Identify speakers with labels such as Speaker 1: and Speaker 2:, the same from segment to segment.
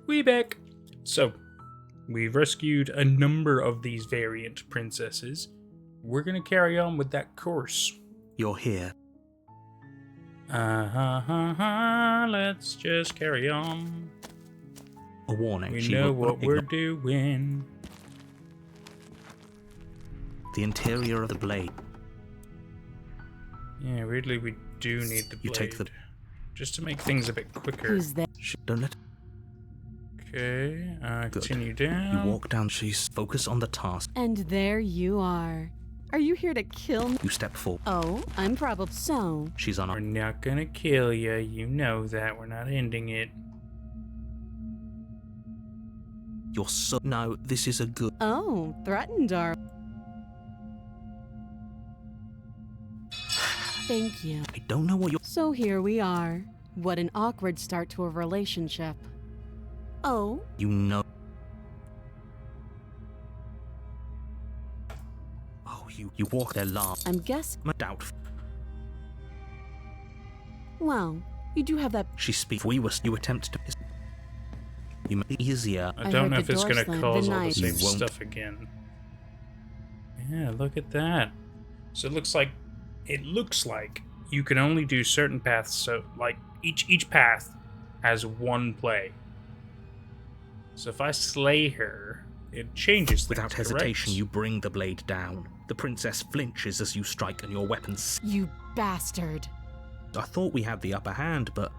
Speaker 1: We back. So, we've rescued a number of these variant princesses. We're gonna carry on with that course.
Speaker 2: You're here.
Speaker 1: Let's just carry on.
Speaker 2: A warning.
Speaker 1: We
Speaker 2: she
Speaker 1: know
Speaker 2: will
Speaker 1: what we're doing.
Speaker 2: The interior of the blade.
Speaker 1: Yeah, weirdly we do need the blade.
Speaker 2: You take the...
Speaker 1: Just to make things a bit quicker.
Speaker 3: Who's there?
Speaker 2: Don't let...
Speaker 1: Okay,
Speaker 2: Good.
Speaker 1: continue down.
Speaker 2: You walk down, she's focus on the task.
Speaker 3: And there you are. Are you here to kill me?
Speaker 2: You step forward.
Speaker 3: Oh, I'm probably so.
Speaker 2: She's
Speaker 1: We're
Speaker 2: on.
Speaker 1: not gonna kill you, you know that. We're not ending it.
Speaker 2: You're so... No, this is a good...
Speaker 3: Oh, threatened are. Thank you.
Speaker 2: I don't know what you're...
Speaker 3: So here we are. What an awkward start to a relationship. Oh,
Speaker 2: You know... Oh, you walk there last.
Speaker 3: I'm guessing.
Speaker 2: Doubt.
Speaker 3: Well, you do have that.
Speaker 2: She speaks. We were... You attempt to... You make it easier.
Speaker 1: I
Speaker 3: I
Speaker 1: don't
Speaker 3: heard
Speaker 1: know
Speaker 3: the
Speaker 1: if it's
Speaker 3: door
Speaker 1: gonna
Speaker 3: slam
Speaker 1: cause
Speaker 3: the
Speaker 1: all the
Speaker 3: night.
Speaker 1: same
Speaker 2: You won't.
Speaker 1: stuff again. Yeah, look at that. So it looks like you can only do certain paths. So like each path has one play. So if I slay her, it changes things,
Speaker 2: Without
Speaker 1: correct?
Speaker 2: hesitation, you bring the blade down. The princess flinches as you strike and your weapons...
Speaker 3: You bastard.
Speaker 2: I thought we had the upper hand, but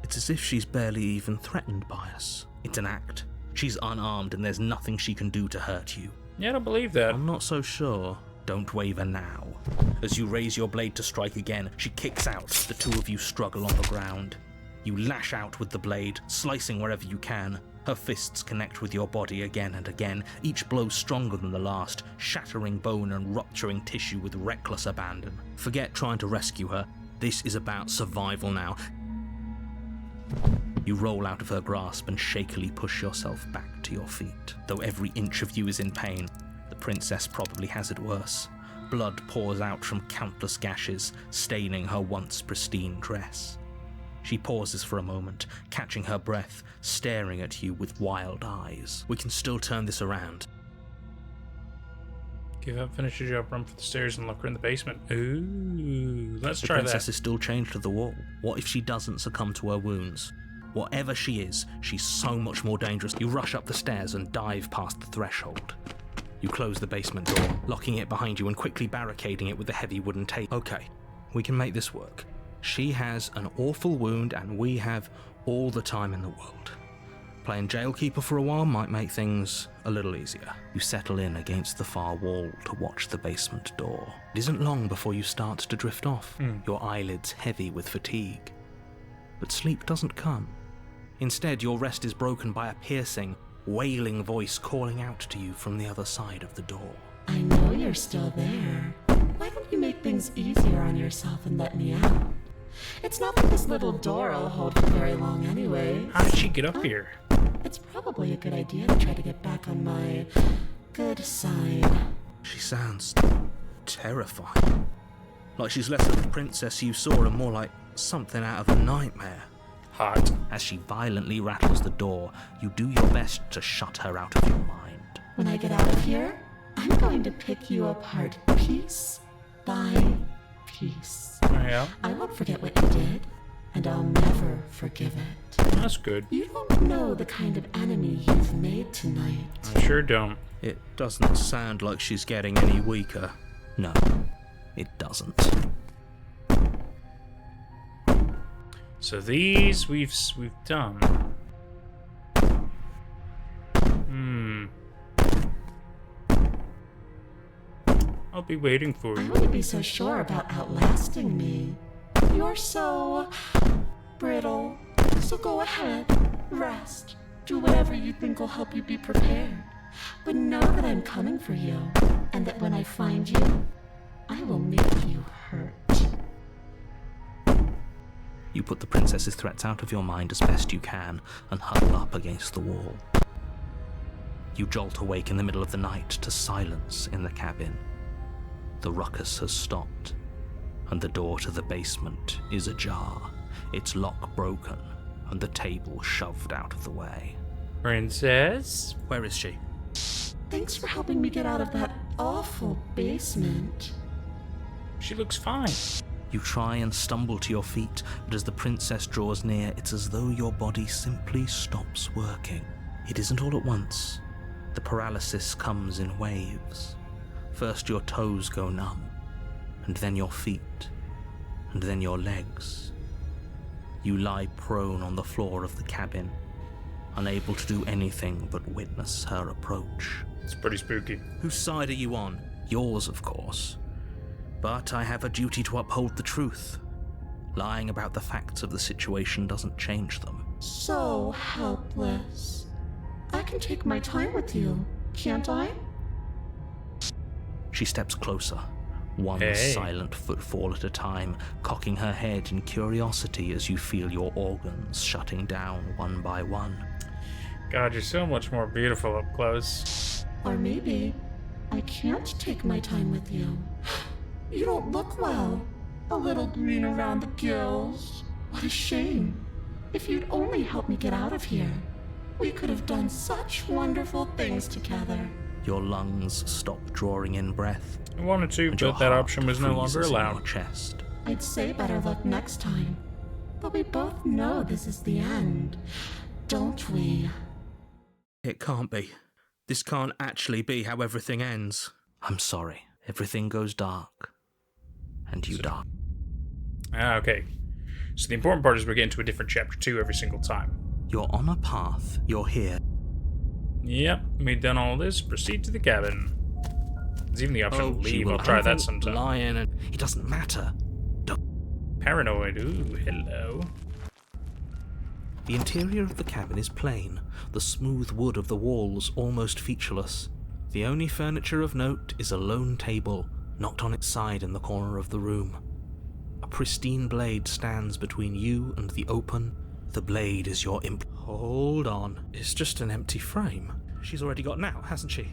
Speaker 2: it's as if she's barely even threatened by us. It's an act. She's unarmed and there's nothing she can do to hurt you.
Speaker 1: Yeah, I don't believe that.
Speaker 2: I'm not so sure. Don't waver now. As you raise your blade to strike again, she kicks out. The two of you struggle on the ground. You lash out with the blade, slicing wherever you can. Her fists connect with your body again and again, each blow stronger than the last, shattering bone and rupturing tissue with reckless abandon. Forget trying to rescue her. This is about survival now. You roll out of her grasp and shakily push yourself back to your feet. Though every inch of you is in pain, the princess probably has it worse. Blood pours out from countless gashes, staining her once pristine dress. She pauses for a moment, catching her breath, staring at you with wild eyes. We can still turn this around.
Speaker 1: Give up, finish your job, run for the stairs, and lock her in the basement. Ooh, let's
Speaker 2: The
Speaker 1: try
Speaker 2: princess
Speaker 1: that.
Speaker 2: is still chained to the wall. What if she doesn't succumb to her wounds? Whatever she is, she's so much more dangerous. You rush up the stairs and dive past the threshold. You close the basement door, locking it behind you and quickly barricading it with a heavy wooden tape. Okay, we can make this work. She has an awful wound and we have all the time in the world. Playing jailkeeper for a while might make things a little easier. You settle in against the far wall to watch the basement door. It isn't long before you start to drift off, your eyelids heavy with fatigue. But sleep doesn't come. Instead, your rest is broken by a piercing, wailing voice calling out to you from the other side of the door.
Speaker 4: I know you're still there. Why don't you make things easier on yourself and let me out? It's not like this little door will hold for very long anyway.
Speaker 1: How did she get up here?
Speaker 4: It's probably a good idea to try to get back on my good side.
Speaker 2: She sounds terrifying. Like she's less of the princess you saw and more like something out of a nightmare.
Speaker 1: Hot.
Speaker 2: As she violently rattles the door, you do your best to shut her out of your mind.
Speaker 4: When I get out of here, I'm going to pick you apart piece by piece.
Speaker 1: Yeah,
Speaker 4: I won't forget what you did, and I'll never forgive it.
Speaker 1: that's good.
Speaker 4: You don't know the kind of enemy you've made tonight.
Speaker 1: I sure don't.
Speaker 2: It doesn't sound like she's getting any weaker. No, it doesn't.
Speaker 1: So these we've done. I'll be waiting for
Speaker 4: I
Speaker 1: you.
Speaker 4: wouldn't be so sure about outlasting me. You're so brittle. So go ahead, rest. Do whatever you think will help you be prepared. But know that I'm coming for you, and that when I find you, I will make you hurt.
Speaker 2: You put the princess's threats out of your mind as best you can and huddle up against the wall. You jolt awake in the middle of the night to silence in the cabin. The ruckus has stopped, and the door to the basement is ajar, its lock broken and the table shoved out of the way.
Speaker 1: Princess?
Speaker 2: Where is she?
Speaker 4: Thanks for helping me get out of that awful basement.
Speaker 1: She looks fine.
Speaker 2: You try and stumble to your feet, but as the princess draws near, it's as though your body simply stops working. It isn't all at once. The paralysis comes in waves. First your toes go numb, and then your feet, and then your legs. You lie prone on the floor of the cabin, unable to do anything but witness her approach.
Speaker 1: It's pretty spooky.
Speaker 2: Whose side are you on? Yours, of course. But I have a duty to uphold the truth. Lying about the facts of the situation doesn't change them.
Speaker 4: So helpless. I can take my time with you, can't I?
Speaker 2: She steps closer, one
Speaker 1: Hey.
Speaker 2: silent footfall at a time, cocking her head in curiosity as you feel your organs shutting down one by one.
Speaker 1: God, you're so much more beautiful up close.
Speaker 4: Or maybe I can't take my time with you. You don't look well. A little green around the gills. What a shame. If you'd only helped me get out of here, we could have done such wonderful things together.
Speaker 2: Your lungs stop drawing in breath,
Speaker 1: I wanted to,
Speaker 2: and your
Speaker 1: but that
Speaker 2: heart
Speaker 1: option was no longer
Speaker 2: freezes in your
Speaker 1: allowed.
Speaker 2: chest.
Speaker 4: I'd say better luck next time. But we both know this is the end, don't we?
Speaker 2: It can't be. This can't actually be how everything ends. I'm sorry. Everything goes dark. And you die.
Speaker 1: Ah, okay. So the important part is we're getting to a different chapter 2 every single time.
Speaker 2: You're on a path. You're here.
Speaker 1: Yep, we've done all this. Proceed to the cabin. There's even the option to
Speaker 2: she
Speaker 1: leave.
Speaker 2: will
Speaker 1: I'll try
Speaker 2: have a
Speaker 1: that sometime.
Speaker 2: lion and it doesn't matter.
Speaker 1: Paranoid. Ooh, hello.
Speaker 2: The interior of the cabin is plain, the smooth wood of the walls almost featureless. The only furniture of note is a lone table, knocked on its side in the corner of the room. A pristine blade stands between you and the open. The blade is your Hold on, it's just an empty frame. She's already got now, hasn't she?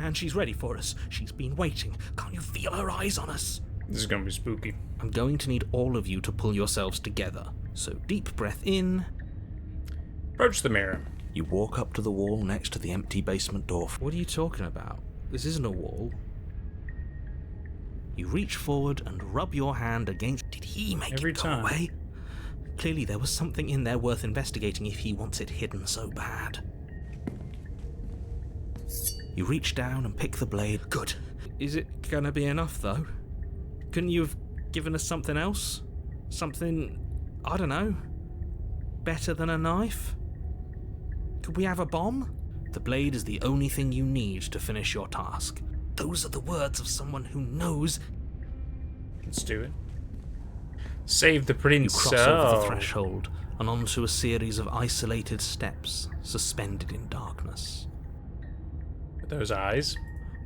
Speaker 2: And she's ready for us. She's been waiting. Can't you feel her eyes on us?
Speaker 1: This is gonna be spooky.
Speaker 2: I'm going to need all of you to pull yourselves together. So deep breath in.
Speaker 1: Approach the mirror.
Speaker 2: You walk up to the wall next to the empty basement door. What are you talking about? This isn't a wall. You reach forward and rub your hand against... Did he make
Speaker 1: Every
Speaker 2: it go
Speaker 1: time.
Speaker 2: away? Clearly there was something in there worth investigating if he wants it hidden so bad. You reach down and pick the blade. Good. Is it gonna be enough, though? Couldn't you have given us something else? Something... I don't know. Better than a knife? Could we have a bomb? The blade is the only thing you need to finish your task. Those are the words of someone who knows.
Speaker 1: Let's do it. Save the
Speaker 2: You
Speaker 1: prince.
Speaker 2: cross over the
Speaker 1: Oh.
Speaker 2: threshold and onto a series of isolated steps suspended in darkness.
Speaker 1: With those eyes.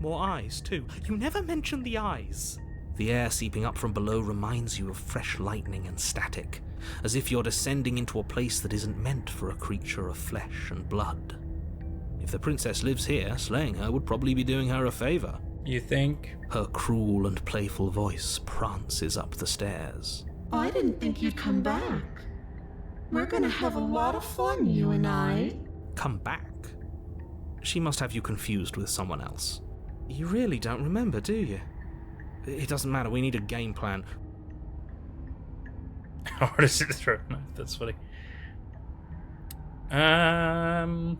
Speaker 2: More eyes, too. You never mention the eyes. The air seeping up from below reminds you of fresh lightning and static, as if you're descending into a place that isn't meant for a creature of flesh and blood. If the princess lives here, slaying her would probably be doing her a favor.
Speaker 1: You think?
Speaker 2: Her cruel and playful voice prances up the stairs.
Speaker 4: I didn't think you'd come back. We're gonna have a lot of fun, you and I.
Speaker 2: Come back? She must have you confused with someone else. You really don't remember, do you? It doesn't matter, we need a game plan.
Speaker 1: How hard is it to throw a knife? That's funny. I'm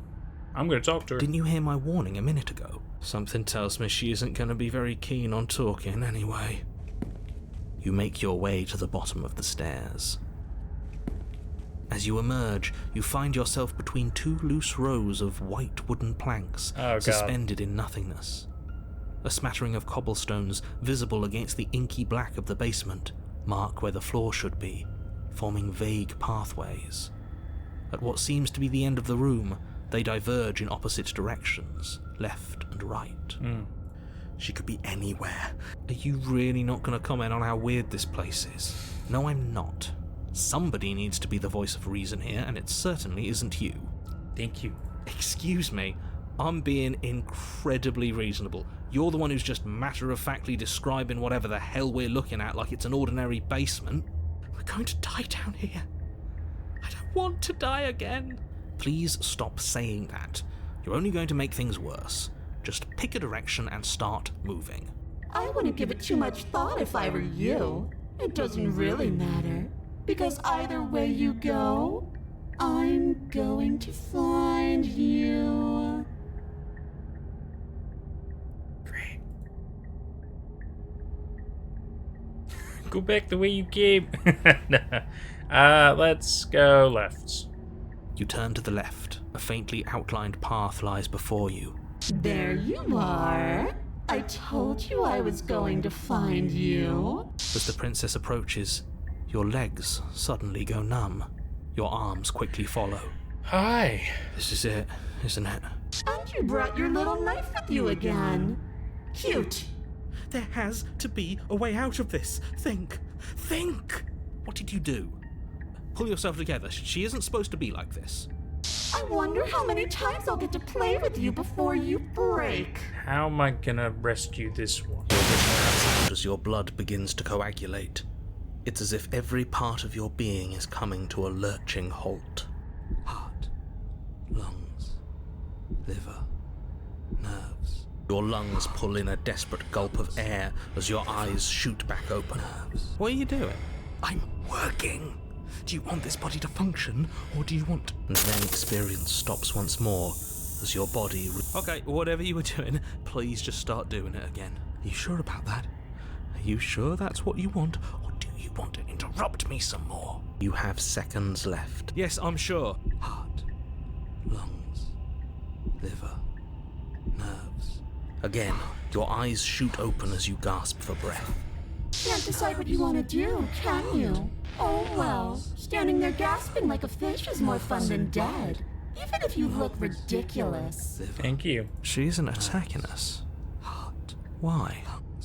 Speaker 1: gonna talk to her.
Speaker 2: Didn't you hear my warning a minute ago? Something tells me she isn't going to be very keen on talking anyway. You make your way to the bottom of the stairs. As you emerge, you find yourself between two loose rows of white wooden planks
Speaker 1: Oh, God.
Speaker 2: suspended in nothingness. A smattering of cobblestones visible against the inky black of the basement mark where the floor should be, forming vague pathways. At what seems to be the end of the room, they diverge in opposite directions, left and right. She could be anywhere. Are you really not going to comment on how weird this place is? No, I'm not. Somebody needs to be the voice of reason here, and it certainly isn't you.
Speaker 1: Thank you.
Speaker 2: Excuse me, I'm being incredibly reasonable. You're the one who's just matter-of-factly describing whatever the hell we're looking at like it's an ordinary basement. We're going to die down here. I don't want to die again. Please stop saying that. You're only going to make things worse. Just pick a direction and start moving.
Speaker 4: I wouldn't give it too much thought if I were you. It doesn't really matter. Because either way you go, I'm going to find you.
Speaker 1: Great. Go back the way you came. Let's go left.
Speaker 2: You turn to the left. A faintly outlined path lies before you.
Speaker 4: There you are. I told you I was going to find you.
Speaker 2: As the princess approaches, your legs suddenly go numb. Your arms quickly follow.
Speaker 1: Hi.
Speaker 2: This is it, isn't it?
Speaker 4: And you brought your little knife with you again. Cute.
Speaker 2: There has to be a way out of this. Think. What did you do? Pull yourself together. She isn't supposed to be like this.
Speaker 4: I wonder how many times I'll get to play with you before you break.
Speaker 1: How am I gonna rescue this one?
Speaker 2: As your blood begins to coagulate, it's as if every part of your being is coming to a lurching halt. Heart, lungs, liver, nerves. Your lungs pull in a desperate gulp of air as your eyes shoot back open. What are you doing? I'm working. Do you want this body to function, or do you want... And then experience stops once more, as your body... Okay, whatever you were doing, please just start doing it again. Are you sure about that? Are you sure that's what you want, or do you want to interrupt me some more? You have seconds left. Yes, I'm sure. Heart, lungs, liver, nerves. Again, your eyes shoot open as you gasp for breath.
Speaker 4: Can't decide what you want to do, can you? Oh well, standing there gasping like a fish is more fun than dead. Even if you look ridiculous.
Speaker 1: Thank you.
Speaker 2: She isn't attacking us. Why?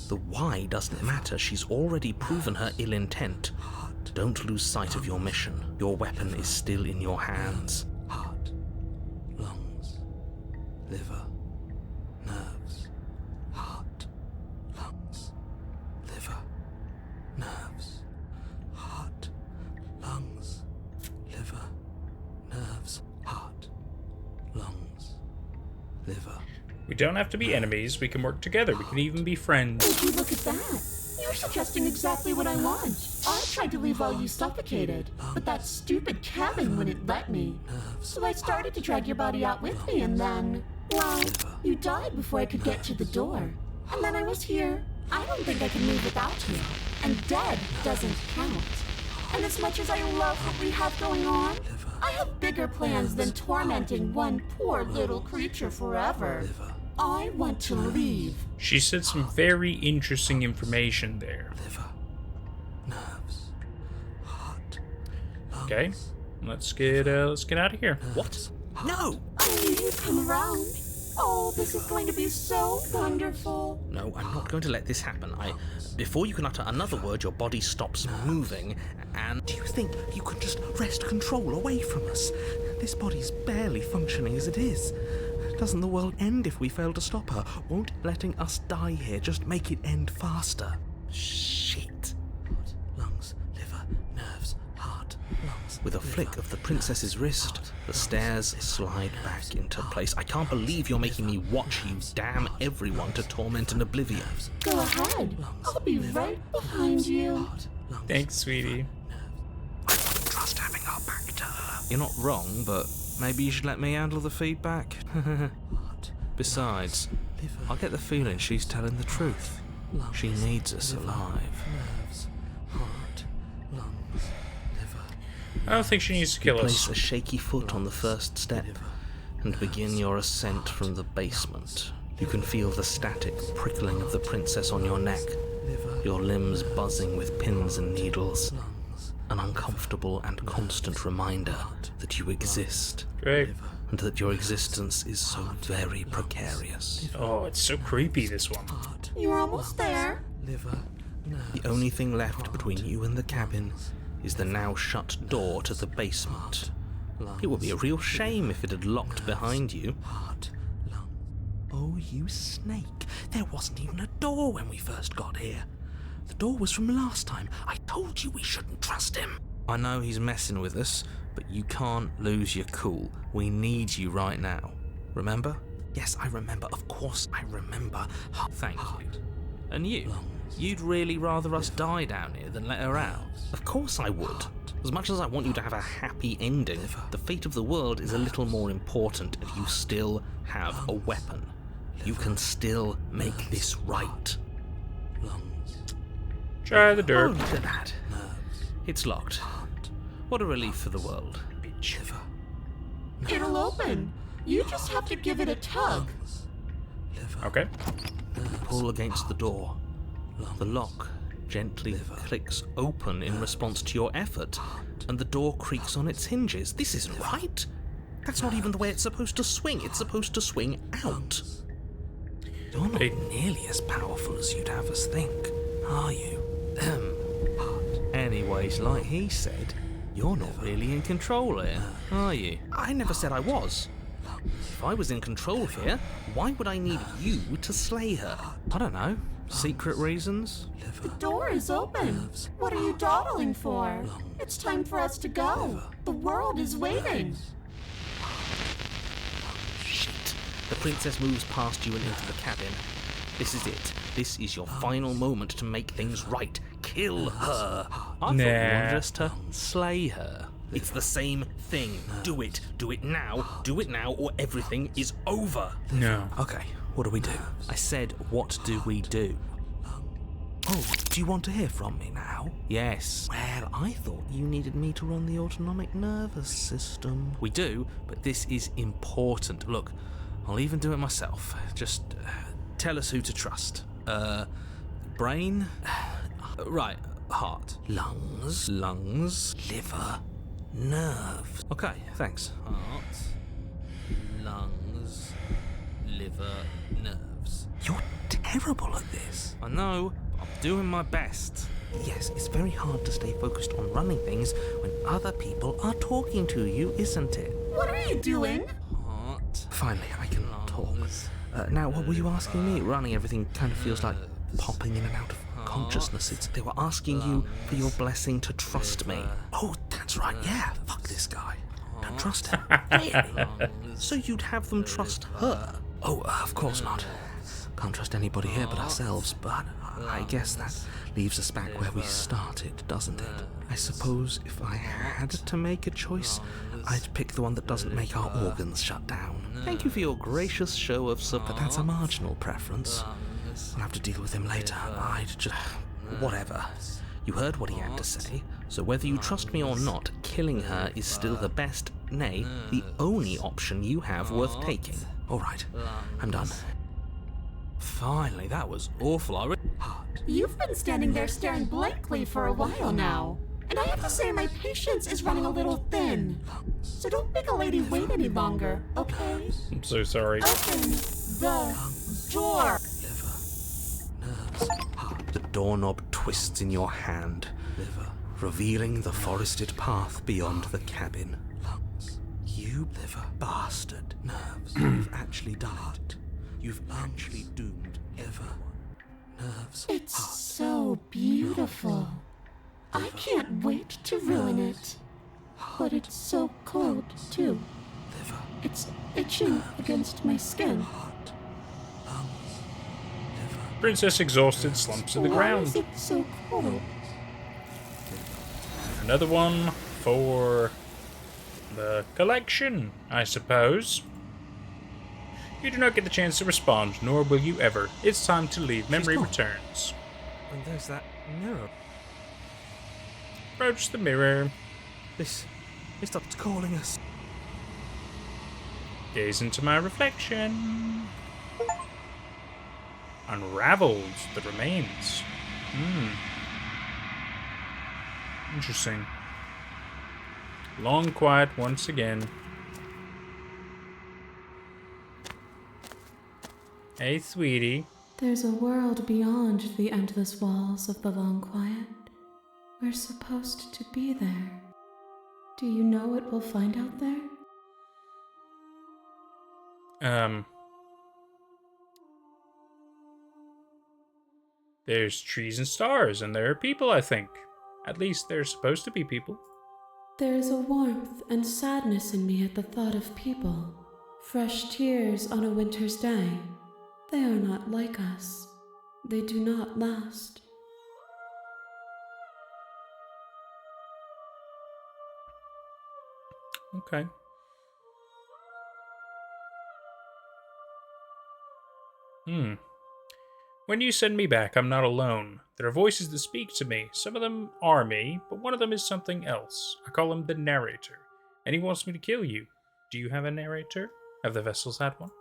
Speaker 2: The why doesn't matter. She's already proven her ill intent. Don't lose sight of your mission. Your weapon is still in your hands. Heart, lungs, liver, nerves. Heart, lungs, liver, nerves. Heart, lungs, liver, nerves. Heart, lungs, liver.
Speaker 1: We don't have to be enemies. We can work together. We can even be friends.
Speaker 4: Would you look at that? You're suggesting exactly what I want. I tried to leave while you suffocated, but that stupid cabin wouldn't let me. So I started to drag your body out with me, and then, well, you died before I could get to the door. And then I was here. I don't think I can move without you. And dead doesn't count. And as much as I love what we have going on, I have bigger plans than tormenting one poor little creature forever. I want to leave.
Speaker 1: She said some very interesting information there.
Speaker 2: Liver, nerves, heart, lungs.
Speaker 1: Okay, let's get out of here.
Speaker 2: What? No!
Speaker 4: I knew you'd come around. Oh, this is going to be so wonderful.
Speaker 2: No, I'm not going to let this happen. Before you can utter another word, your body stops moving, and... Do you think you can just wrest control away from us? This body's barely functioning as it is. Doesn't the world end if we fail to stop her? Won't letting us die here just make it end faster? Shit. Heart, lungs, liver, nerves, heart, lungs. With a flick of the princess's wrist, the stairs slide back into place. I can't believe you're making me watch you damn everyone to torment and oblivion.
Speaker 4: Go ahead. I'll be right behind you.
Speaker 1: Thanks, sweetie.
Speaker 2: I wouldn't trust having our back to her. You're not wrong, but maybe you should let me handle the feedback. Besides, I get the feeling she's telling the truth. She needs us alive.
Speaker 1: I don't think she needs to kill
Speaker 2: Place
Speaker 1: us.
Speaker 2: a shaky foot on the first step and begin your ascent from the basement. You can feel the static prickling of the princess on your neck, your limbs buzzing with pins and needles. An uncomfortable and constant reminder that you exist,
Speaker 1: Great.
Speaker 2: and that your existence is so very precarious.
Speaker 1: Oh, it's so creepy, this one.
Speaker 4: You're almost there.
Speaker 2: The only thing left between you and the cabin is the now shut door to the basement. It would be a real shame if it had locked behind you. Oh, you snake. There wasn't even a door when we first got here. The door was from last time. I told you we shouldn't trust him. I know he's messing with us, But you can't lose your cool. We need you right now. Remember? Yes, I remember. Of course I remember. Thank you. And you? You'd really rather us die down here than let her out? Of course I would. As much as I want you to have a happy ending, the fate of the world is a little more important if you still have a weapon. You can still make this right.
Speaker 1: Try the
Speaker 2: Oh,
Speaker 1: dirt.
Speaker 2: look at that. It's locked. What a relief for the world.
Speaker 1: Bitch.
Speaker 4: It'll open. You just have to give it a tug.
Speaker 1: Okay.
Speaker 2: Pull against the door. The lock gently clicks open in response to your effort, and the door creaks on its hinges. This isn't right. That's not even the way it's supposed to swing. It's supposed to swing out. You're not nearly as powerful as you'd have us think, are you? Anyways, like he said, you're not really in control here, are you? I never said I was. If I was in control here, why would I need you to slay her? I don't know. Secret reasons?
Speaker 4: The door is open. What are you dawdling for? It's time for us to go. The world is waiting.
Speaker 2: Shit. The princess moves past you and into the cabin. This is it. This is your final moment to make things right. Kill her. I thought you wanted us to slay her. It's the same thing. Do it. Do it now. Do it now or everything is over.
Speaker 1: No.
Speaker 2: Okay, what do we do? I said, what do we do? Oh, do you want to hear from me now? Yes. Well, I thought you needed me to run the autonomic nervous system. We do, but this is important. Look, I'll even do it myself. Just tell us who to trust. Brain? Right, heart. Lungs, liver, nerves. Okay, thanks. Heart, lungs, liver, nerves. You're terrible at this. I know, but I'm doing my best. Yes, it's very hard to stay focused on running things when other people are talking to you, isn't it?
Speaker 4: What are you doing?
Speaker 2: Heart. Finally, I can talk. Now, what were you asking me? Running everything kind of feels like popping in and out of consciousness. They were asking you for your blessing to trust me. Oh, that's right, yeah. Fuck this guy. Don't trust him. Really? So you'd have them trust her? Oh, of course not. Can't trust anybody here but ourselves, but I guess that leaves us back where we started, doesn't it? I suppose if I had to make a choice, I'd pick the one that doesn't make our organs shut down. Thank you for your gracious show of support, but that's a marginal preference. I'll have to deal with him later. I'd just... whatever. You heard what he had to say, so whether you trust me or not, killing her is still the best, nay, the only option you have worth taking. Alright, I'm done. Finally, that was awful.
Speaker 4: You've been standing there staring blankly for a while now. And I have to say my patience is running a little thin. So don't make a lady wait any longer, okay?
Speaker 1: I'm so sorry.
Speaker 4: Open the door.
Speaker 2: The doorknob twists in your hand, revealing the forested path beyond the cabin. You bastard. You've actually done it. You've actually doomed everyone.
Speaker 4: It's so beautiful. I can't wait to ruin it. But it's so cold, too. It's itching against my skin.
Speaker 1: Princess exhausted slumps to the
Speaker 4: Why
Speaker 1: ground.
Speaker 4: is it so cold?
Speaker 1: Another one for the collection, I suppose. You do not get the chance to respond, nor will you ever. It's time to leave. Memory
Speaker 2: gone.
Speaker 1: returns.
Speaker 2: And there's that mirror.
Speaker 1: Approach the mirror.
Speaker 2: This stopped calling us.
Speaker 1: Gaze into my reflection. Unraveled the remains. Interesting. Long quiet once again. Hey, sweetie.
Speaker 5: There's a world beyond the endless walls of the long quiet. We're supposed to be there. Do you know what we'll find out there?
Speaker 1: There's trees and stars, and there are people, I think. At least there's supposed to be people.
Speaker 5: There is a warmth and sadness in me at the thought of people. Fresh tears on a winter's day. They are not like us. They do not last.
Speaker 1: Okay. When you send me back, I'm not alone. There are voices that speak to me. Some of them are me, but one of them is something else. I call him the narrator, and he wants me to kill you. Do you have a narrator? Have the vessels had one?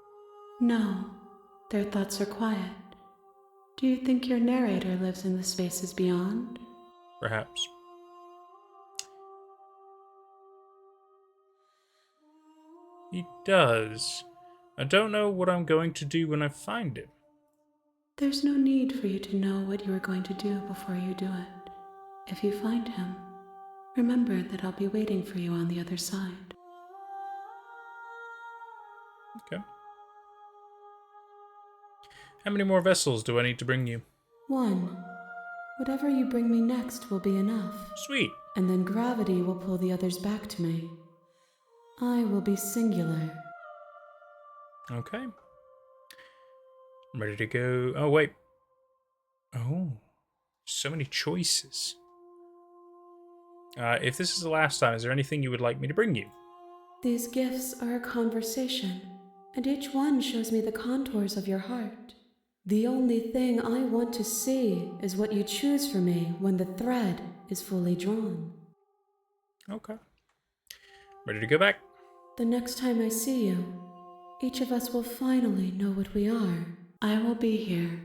Speaker 5: No, their thoughts are quiet. Do you think your narrator lives in the spaces beyond?
Speaker 1: Perhaps. He does. I don't know what I'm going to do when I find him.
Speaker 5: There's no need for you to know what you are going to do before you do it. If you find him, remember that I'll be waiting for you on the other side.
Speaker 1: Okay. How many more vessels do I need to bring you?
Speaker 5: 1. Whatever you bring me next will be enough.
Speaker 1: Sweet.
Speaker 5: And then gravity will pull the others back to me. I will be singular.
Speaker 1: Okay. I'm ready to go. Oh, wait. Oh. So many choices. If this is the last time, is there anything you would like me to bring you?
Speaker 5: These gifts are a conversation, and each one shows me the contours of your heart. The only thing I want to see is what you choose for me when the thread is fully drawn.
Speaker 1: Okay. Ready to go back?
Speaker 5: The next time I see you, each of us will finally know what we are. I will be here.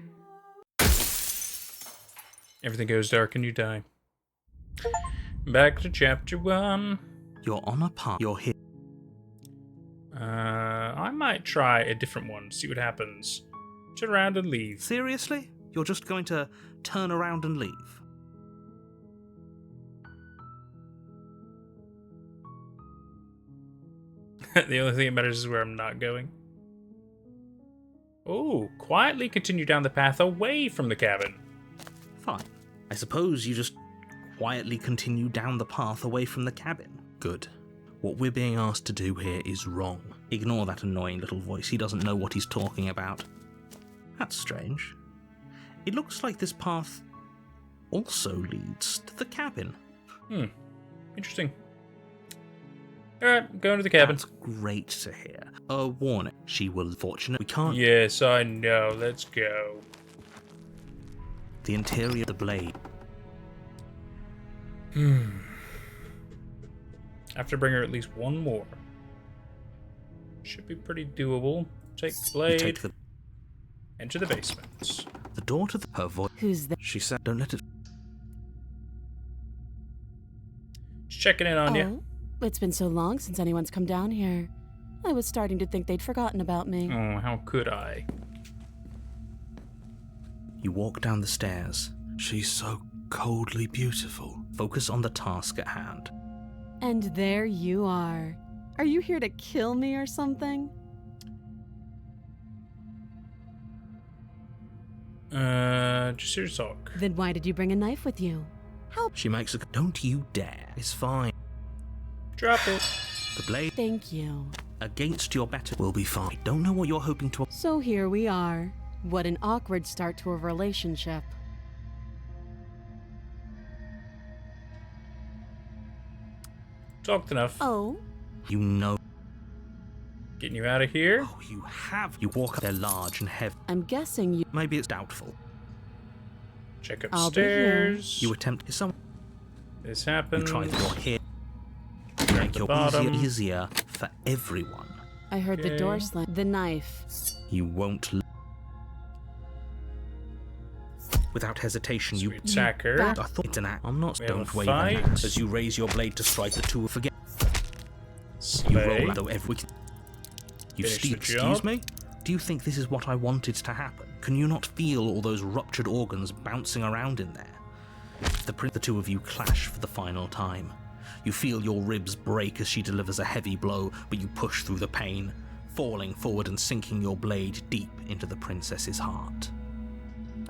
Speaker 1: Everything goes dark and you die. Back to chapter 1.
Speaker 2: You're on a path. You're here.
Speaker 1: I might try a different one, see what happens. Turn around and leave.
Speaker 2: Seriously? You're just going to turn around and leave?
Speaker 1: The only thing that matters is where I'm not going. Oh, quietly continue down the path away from the cabin.
Speaker 2: Fine. I suppose you just quietly continue down the path away from the cabin. Good. What we're being asked to do here is wrong. Ignore that annoying little voice. He doesn't know what he's talking about. That's strange. It looks like this path also leads to the cabin.
Speaker 1: Interesting. Alright, going to the cabin.
Speaker 2: That's great to hear. A warning. She will fortunate. We can't.
Speaker 1: Yes, I know. Let's go.
Speaker 2: The interior of the blade.
Speaker 1: I have to bring her at least one more. Should be pretty doable. Take the
Speaker 2: You
Speaker 1: blade.
Speaker 2: take the
Speaker 1: Enter the basement.
Speaker 2: door to her voice.
Speaker 3: Who's that?
Speaker 2: She said, "Don't let it."
Speaker 1: Just checking in on you.
Speaker 3: Oh, it's been so long since anyone's come down here. I was starting to think they'd forgotten about me.
Speaker 1: Oh, how could I?
Speaker 2: You walk down the stairs. She's so coldly beautiful. Focus on the task at hand.
Speaker 3: And there you are. Are you here to kill me or something?
Speaker 1: Just here to talk.
Speaker 3: Then why did you bring a knife with you? Help!
Speaker 2: She makes a. Don't you dare. It's fine.
Speaker 1: Drop it.
Speaker 2: The blade
Speaker 3: Thank you.
Speaker 2: against your better will be fine. Don't know what you're hoping to.
Speaker 3: So here we are. What an awkward start to a relationship.
Speaker 1: Talked enough.
Speaker 3: Oh,
Speaker 2: You know.
Speaker 1: Getting you out of here.
Speaker 2: Oh, you have. You walk up. They're large and heavy.
Speaker 3: I'm guessing you.
Speaker 2: Maybe it's doubtful.
Speaker 1: Check
Speaker 3: I'll be here.
Speaker 1: upstairs.
Speaker 2: You attempt. Some.
Speaker 1: This
Speaker 2: You
Speaker 1: happens.
Speaker 2: try your here. Make
Speaker 1: the
Speaker 2: your
Speaker 1: bottom.
Speaker 2: easier for everyone.
Speaker 3: I heard the door
Speaker 1: Okay.
Speaker 3: slam. The knife.
Speaker 2: You won't. Without hesitation, you.
Speaker 1: Sweet sacker.
Speaker 3: back-
Speaker 2: I thought it's an act. I'm not.
Speaker 1: We have
Speaker 2: Don't
Speaker 1: a
Speaker 2: wave an
Speaker 1: fight.
Speaker 2: axe as you raise your blade to strike the two. Forget. You roll
Speaker 1: Slay.
Speaker 2: out though every. You
Speaker 1: Finish
Speaker 2: steal.
Speaker 1: the
Speaker 2: Excuse
Speaker 1: job.
Speaker 2: me. Do you think this is what I wanted to happen? Can you not feel all those ruptured organs bouncing around in there? The two of you clash for the final time. You feel your ribs break as she delivers a heavy blow, but you push through the pain, falling forward and sinking your blade deep into the princess's heart.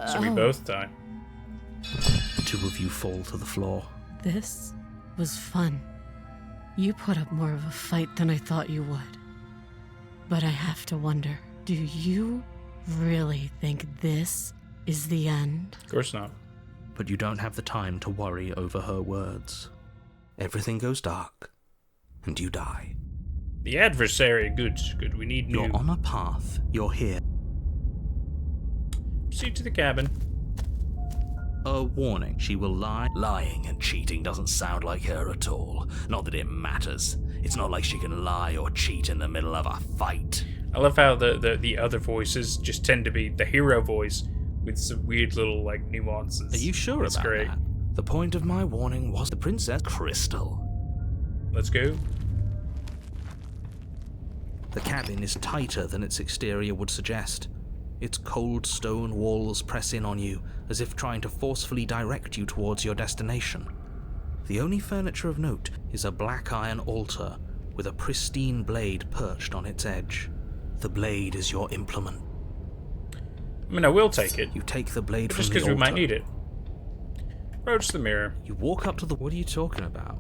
Speaker 1: So we both die.
Speaker 2: The two of you fall to the floor.
Speaker 3: This was fun.
Speaker 5: You put up more of a fight than I thought you would. But I have to wonder, do you really think this is the end?
Speaker 1: Of course not.
Speaker 2: But you don't have the time to worry over her words. Everything goes dark, and you die.
Speaker 1: The adversary, good. We need new.
Speaker 2: You're on a path. You're here.
Speaker 1: Proceed to the cabin.
Speaker 2: A warning, she will lie. Lying and cheating doesn't sound like her at all. Not that it matters. It's not like she can lie or cheat in the middle of a fight.
Speaker 1: I love how the other voices just tend to be the hero voice with some weird little, like, nuances.
Speaker 2: Are you sure
Speaker 1: It's
Speaker 2: about
Speaker 1: great.
Speaker 2: that? The point of my warning was the Princess Crystal.
Speaker 1: Let's go.
Speaker 2: The cabin is tighter than its exterior would suggest. Its cold stone walls press in on you, as if trying to forcefully direct you towards your destination. The only furniture of note is a black iron altar with a pristine blade perched on its edge. The blade is your implement.
Speaker 1: I mean, I will take it,
Speaker 2: You take the blade
Speaker 1: but
Speaker 2: from
Speaker 1: just
Speaker 2: the
Speaker 1: because
Speaker 2: altar.
Speaker 1: we might need it. Approach the mirror.
Speaker 2: You walk up to the... What are you talking about?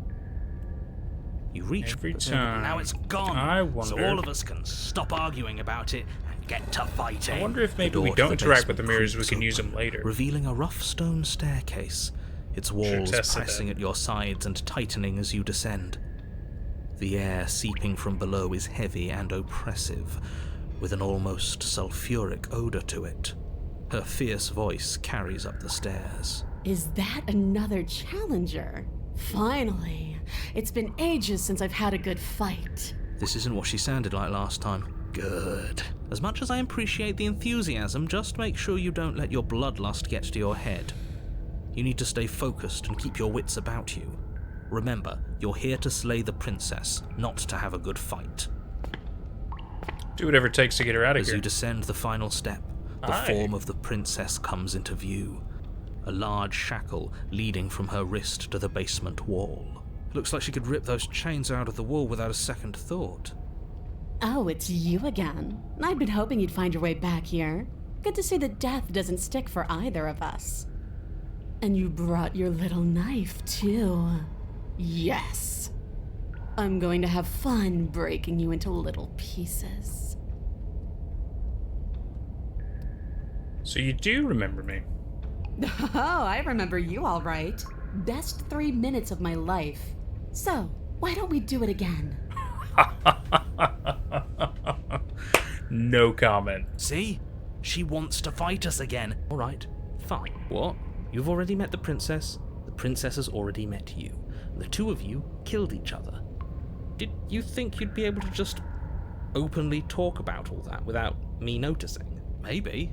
Speaker 2: You reach...
Speaker 1: Every
Speaker 2: but
Speaker 1: time.
Speaker 2: now it's gone.
Speaker 1: I wonder...
Speaker 2: So all of us can stop arguing about it and get to fighting.
Speaker 1: I wonder if maybe
Speaker 2: The
Speaker 1: we
Speaker 2: door to
Speaker 1: don't
Speaker 2: the
Speaker 1: interact with the
Speaker 2: basement
Speaker 1: mirrors, we
Speaker 2: creaks
Speaker 1: can use
Speaker 2: open,
Speaker 1: them later.
Speaker 2: revealing a rough stone staircase, its walls
Speaker 1: test it
Speaker 2: pressing
Speaker 1: then.
Speaker 2: at your sides and tightening as you descend. The air seeping from below is heavy and oppressive, with an almost sulfuric odor to it. Her fierce voice carries up the stairs.
Speaker 3: Is that another challenger? Finally. It's been ages since I've had a good fight.
Speaker 2: This isn't what she sounded like last time. Good. As much as I appreciate the enthusiasm, just make sure you don't let your bloodlust get to your head. You need to stay focused and keep your wits about you. Remember, you're here to slay the princess, not to have a good fight.
Speaker 1: Do whatever it takes to get her out of
Speaker 2: As
Speaker 1: here.
Speaker 2: you descend the final step, the
Speaker 1: Aye.
Speaker 2: form of the princess comes into view. A large shackle leading from her wrist to the basement wall. Looks like she could rip those chains out of the wall without a second thought.
Speaker 3: Oh, it's you again. I'd been hoping you'd find your way back here. Good to see that death doesn't stick for either of us. And you brought your little knife, too. Yes. I'm going to have fun breaking you into little pieces.
Speaker 1: So you do remember me.
Speaker 3: Oh, I remember you all right. Best 3 minutes of my life. So, why don't we do it again?
Speaker 1: No comment.
Speaker 2: See? She wants to fight us again. Alright, fine. What? You've already met the princess. The princess has already met you. The two of you killed each other. Did you think you'd be able to just openly talk about all that without me noticing? Maybe.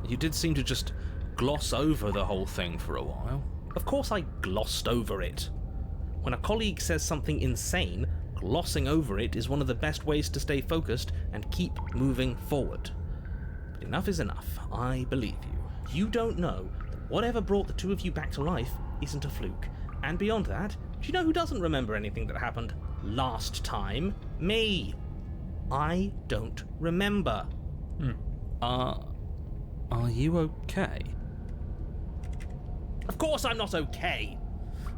Speaker 2: You did seem to just gloss over the whole thing for a while. Of course I glossed over it. When a colleague says something insane, glossing over it is one of the best ways to stay focused and keep moving forward. But enough is enough. I believe you. You don't know that whatever brought the two of you back to life isn't a fluke. And beyond that, do you know who doesn't remember anything that happened last time? Me. I don't remember. Are you okay? Of course I'm not okay!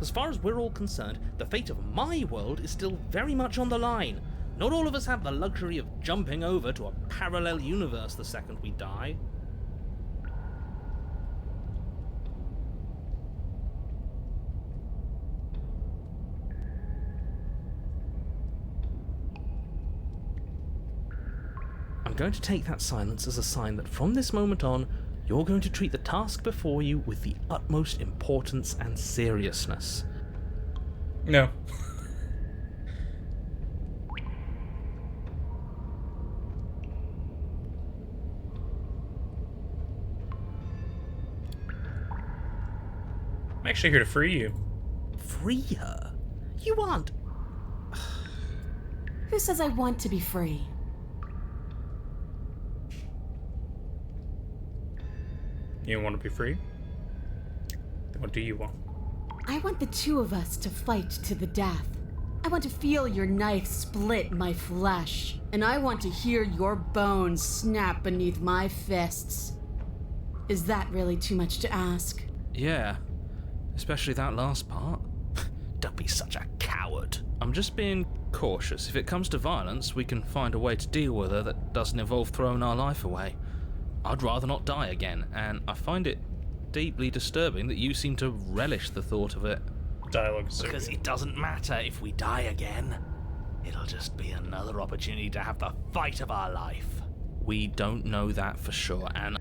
Speaker 2: As far as we're all concerned, the fate of my world is still very much on the line. Not all of us have the luxury of jumping over to a parallel universe the second we die. I'm going to take that silence as a sign that from this moment on, you're going to treat the task before you with the utmost importance and seriousness.
Speaker 1: No. I'm actually here to free you.
Speaker 2: Free her? You aren't.
Speaker 3: Who says I want to be free?
Speaker 1: You want to be free? What do you want?
Speaker 3: I want the two of us to fight to the death. I want to feel your knife split my flesh, and I want to hear your bones snap beneath my fists. Is that really too much to ask?
Speaker 2: Yeah, especially that last part. Don't be such a coward. I'm just being cautious. If it comes to violence, we can find a way to deal with her that doesn't involve throwing our life away. I'd rather not die again, and I find it deeply disturbing that you seem to relish the thought of it.
Speaker 1: Dialogue is so
Speaker 2: Because
Speaker 1: good.
Speaker 2: it doesn't matter if we die again. It'll just be another opportunity to have the fight of our life. We don't know that for sure, and...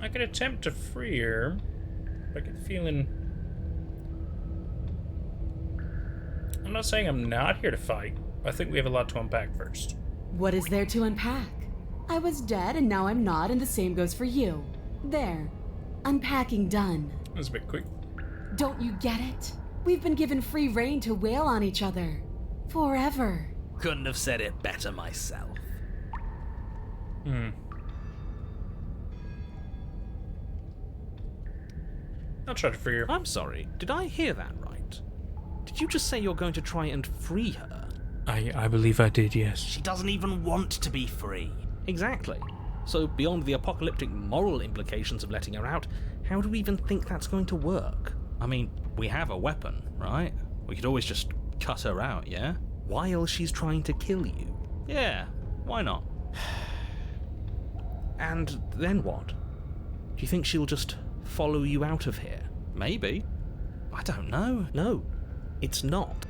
Speaker 1: I could attempt to free her. I get the feeling... I'm not saying I'm not here to fight. I think we have a lot to unpack first.
Speaker 3: What is there to unpack? I was dead and now I'm not, and the same goes for you. There. Unpacking done.
Speaker 1: That was a bit quick.
Speaker 3: Don't you get it? We've been given free rein to wail on each other. Forever.
Speaker 2: Couldn't have said it better myself.
Speaker 1: I'll try to free her.
Speaker 2: I'm sorry, did I hear that right? Did you just say you're going to try and free her?
Speaker 1: I believe I did, yes.
Speaker 2: She doesn't even want to be free. Exactly. So beyond the apocalyptic moral implications of letting her out, how do we even think that's going to work? I mean, we have a weapon, right? We could always just cut her out, yeah? While she's trying to kill you. Yeah, why not? And then what? Do you think she'll just follow you out of here? Maybe. I don't know. No, it's not.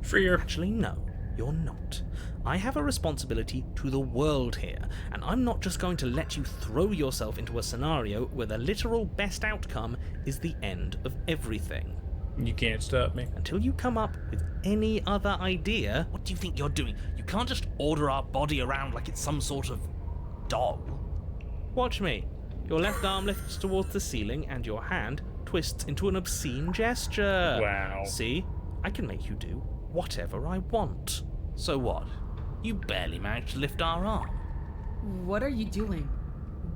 Speaker 1: Free her.
Speaker 2: Actually, no, you're not. I have a responsibility to the world here, and I'm not just going to let you throw yourself into a scenario where the literal best outcome is the end of everything.
Speaker 1: You can't stop me.
Speaker 2: Until you come up with any other idea, what do you think you're doing? You can't just order our body around like it's some sort of doll. Watch me. Your left arm lifts towards the ceiling and your hand twists into an obscene gesture.
Speaker 1: Wow.
Speaker 2: See? I can make you do whatever I want. So what? You barely managed to lift our arm.
Speaker 3: What are you doing?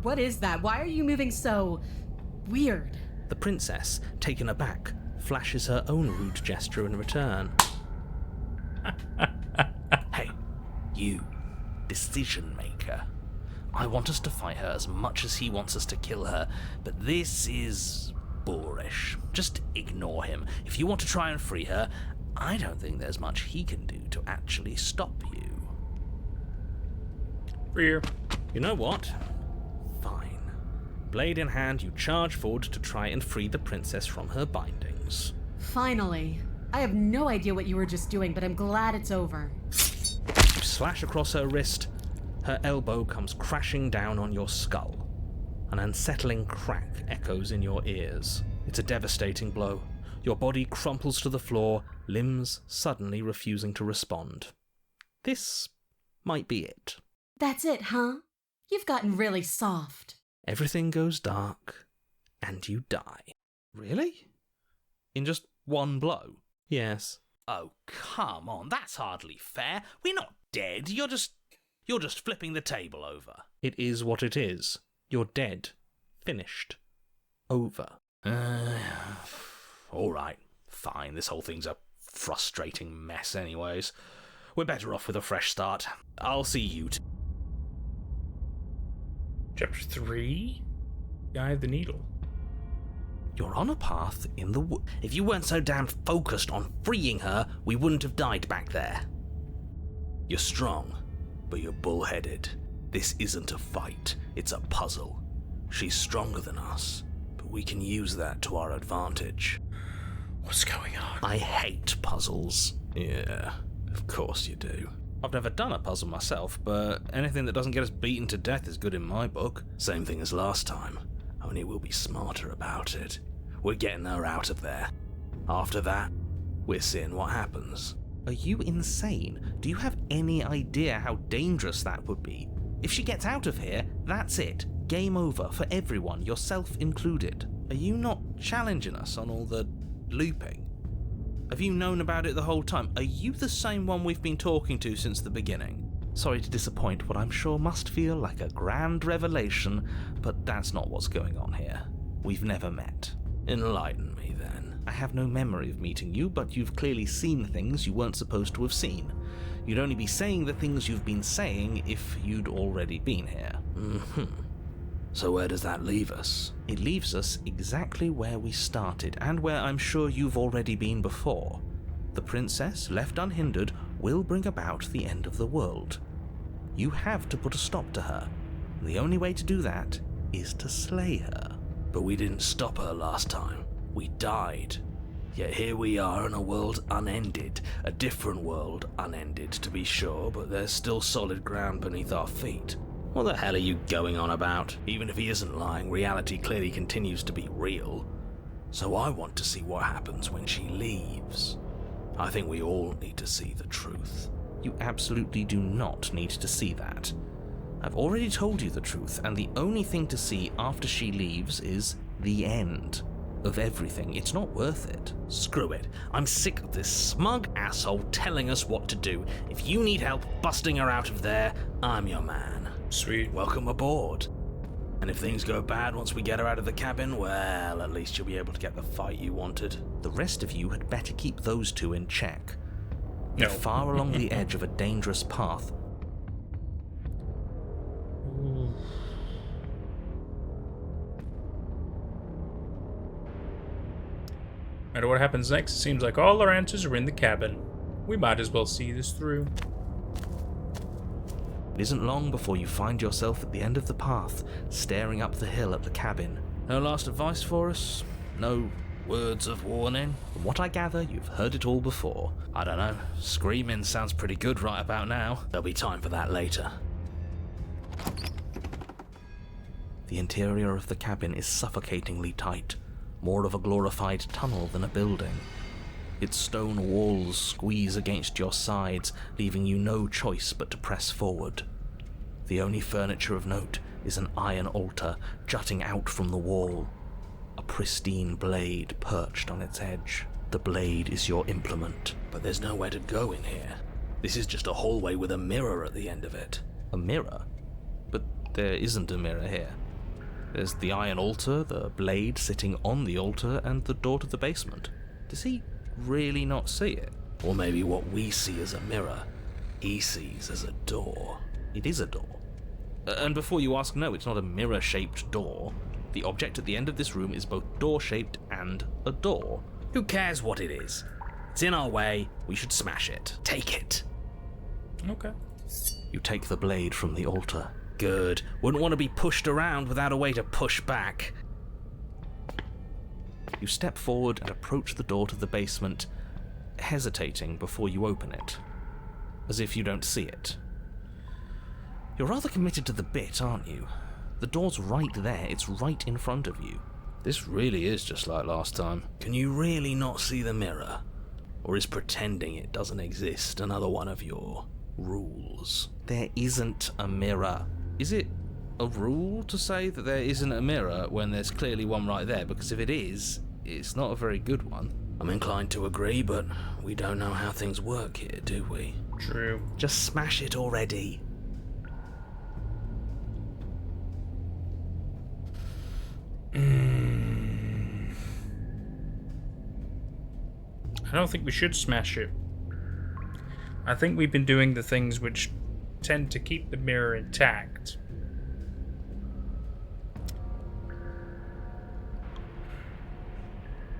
Speaker 3: What is that? Why are you moving so weird?
Speaker 2: The princess, taken aback, flashes her own rude gesture in return. Hey, you, decision maker. I want us to fight her as much as he wants us to kill her, but this is boorish. Just ignore him. If you want to try and free her, I don't think there's much he can do to actually stop you.
Speaker 1: Free her.
Speaker 2: You know what? Fine. Blade in hand, you charge forward to try and free the princess from her bindings.
Speaker 3: Finally. I have no idea what you were just doing, but I'm glad it's over.
Speaker 2: You slash across her wrist. Her elbow comes crashing down on your skull. An unsettling crack echoes in your ears. It's a devastating blow. Your body crumples to the floor, limbs suddenly refusing to respond. This might be it.
Speaker 3: That's it, huh? You've gotten really soft.
Speaker 2: Everything goes dark, and you die. Really? In just one blow? Yes. Oh, come on, that's hardly fair. We're not dead. You're just flipping the table over. It is what it is. You're dead. Finished. Over. All right. Fine. This whole thing's a frustrating mess anyways. We're better off with a fresh start. I'll see you
Speaker 1: Chapter 3? Guy of the Needle.
Speaker 2: You're on a path in the wood. If you weren't so damn focused on freeing her, we wouldn't have died back there. You're strong, but you're bullheaded. This isn't a fight, it's a puzzle. She's stronger than us, but we can use that to our advantage.
Speaker 1: What's going on?
Speaker 2: I hate puzzles. Yeah, of course you do. I've never done a puzzle myself, but anything that doesn't get us beaten to death is good in my book. Same thing as last time, only we'll be smarter about it. We're getting her out of there. After that, we're seeing what happens. Are you insane? Do you have any idea how dangerous that would be? If she gets out of here, that's it. Game over for everyone, yourself included. Are you not challenging us on all the looping? Have you known about it the whole time? Are you the same one we've been talking to since the beginning? Sorry to disappoint what I'm sure must feel like a grand revelation, but that's not what's going on here. We've never met. Enlighten me then. I have no memory of meeting you, but you've clearly seen things you weren't supposed to have seen. You'd only be saying the things you've been saying if you'd already been here.
Speaker 6: So where does that leave us?
Speaker 2: It leaves us exactly where we started, and where I'm sure you've already been before. The princess, left unhindered, will bring about the end of the world. You have to put a stop to her. And the only way to do that is to slay her.
Speaker 6: But we didn't stop her last time. We died. Yet here we are in a world unended. A different world unended, to be sure, but there's still solid ground beneath our feet. What the hell are you going on about? Even if he isn't lying, reality clearly continues to be real. So I want to see what happens when she leaves. I think we all need to see the truth.
Speaker 2: You absolutely do not need to see that. I've already told you the truth, and the only thing to see after she leaves is the end of everything. It's not worth it.
Speaker 6: Screw it. I'm sick of this smug asshole telling us what to do. If you need help busting her out of there, I'm your man.
Speaker 1: Sweet.
Speaker 6: Welcome aboard. And if things go bad once we get her out of the cabin, well, at least you'll be able to get the fight you wanted.
Speaker 2: The rest of you had better keep those two in check. You're
Speaker 1: No.
Speaker 2: far along the edge of a dangerous path.
Speaker 1: No matter what happens next, it seems like all our answers are in the cabin. We might as well see this through.
Speaker 2: It isn't long before you find yourself at the end of the path, staring up the hill at the cabin.
Speaker 6: No last advice for us? No words of warning?
Speaker 2: From what I gather, you've heard it all before.
Speaker 6: I don't know. Screaming sounds pretty good right about now. There'll be time for that later.
Speaker 2: The interior of the cabin is suffocatingly tight, more of a glorified tunnel than a building. Its stone walls squeeze against your sides, leaving you no choice but to press forward. The only furniture of note is an iron altar jutting out from the wall, a pristine blade perched on its edge. The blade is your implement.
Speaker 6: But there's nowhere to go in here. This is just a hallway with a mirror at the end of it.
Speaker 2: A mirror? But there isn't a mirror here. There's the iron altar, the blade sitting on the altar, and the door to the basement. Does he really not see it?
Speaker 6: Or maybe what we see as a mirror, he sees as a door.
Speaker 2: It is a door. And before you ask, no, it's not a mirror-shaped door. The object at the end of this room is both door-shaped and a door.
Speaker 6: Who cares what it is? It's in our way, we should smash it. Take it.
Speaker 1: Okay.
Speaker 2: You take the blade from the altar.
Speaker 6: Good. Wouldn't want to be pushed around without a way to push back.
Speaker 2: You step forward and approach the door to the basement, hesitating before you open it, as if you don't see it. You're rather committed to the bit, aren't you? The door's right there, it's right in front of you.
Speaker 6: This really is just like last time. Can you really not see the mirror? Or is pretending it doesn't exist another one of your rules?
Speaker 2: There isn't a mirror.
Speaker 6: Is it a rule to say that there isn't a mirror when there's clearly one right there? Because if it is, it's not a very good one. I'm inclined to agree, but we don't know how things work here, do we?
Speaker 1: True.
Speaker 2: Just smash it already.
Speaker 1: I don't think we should smash it. I think we've been doing the things which tend to keep the mirror intact.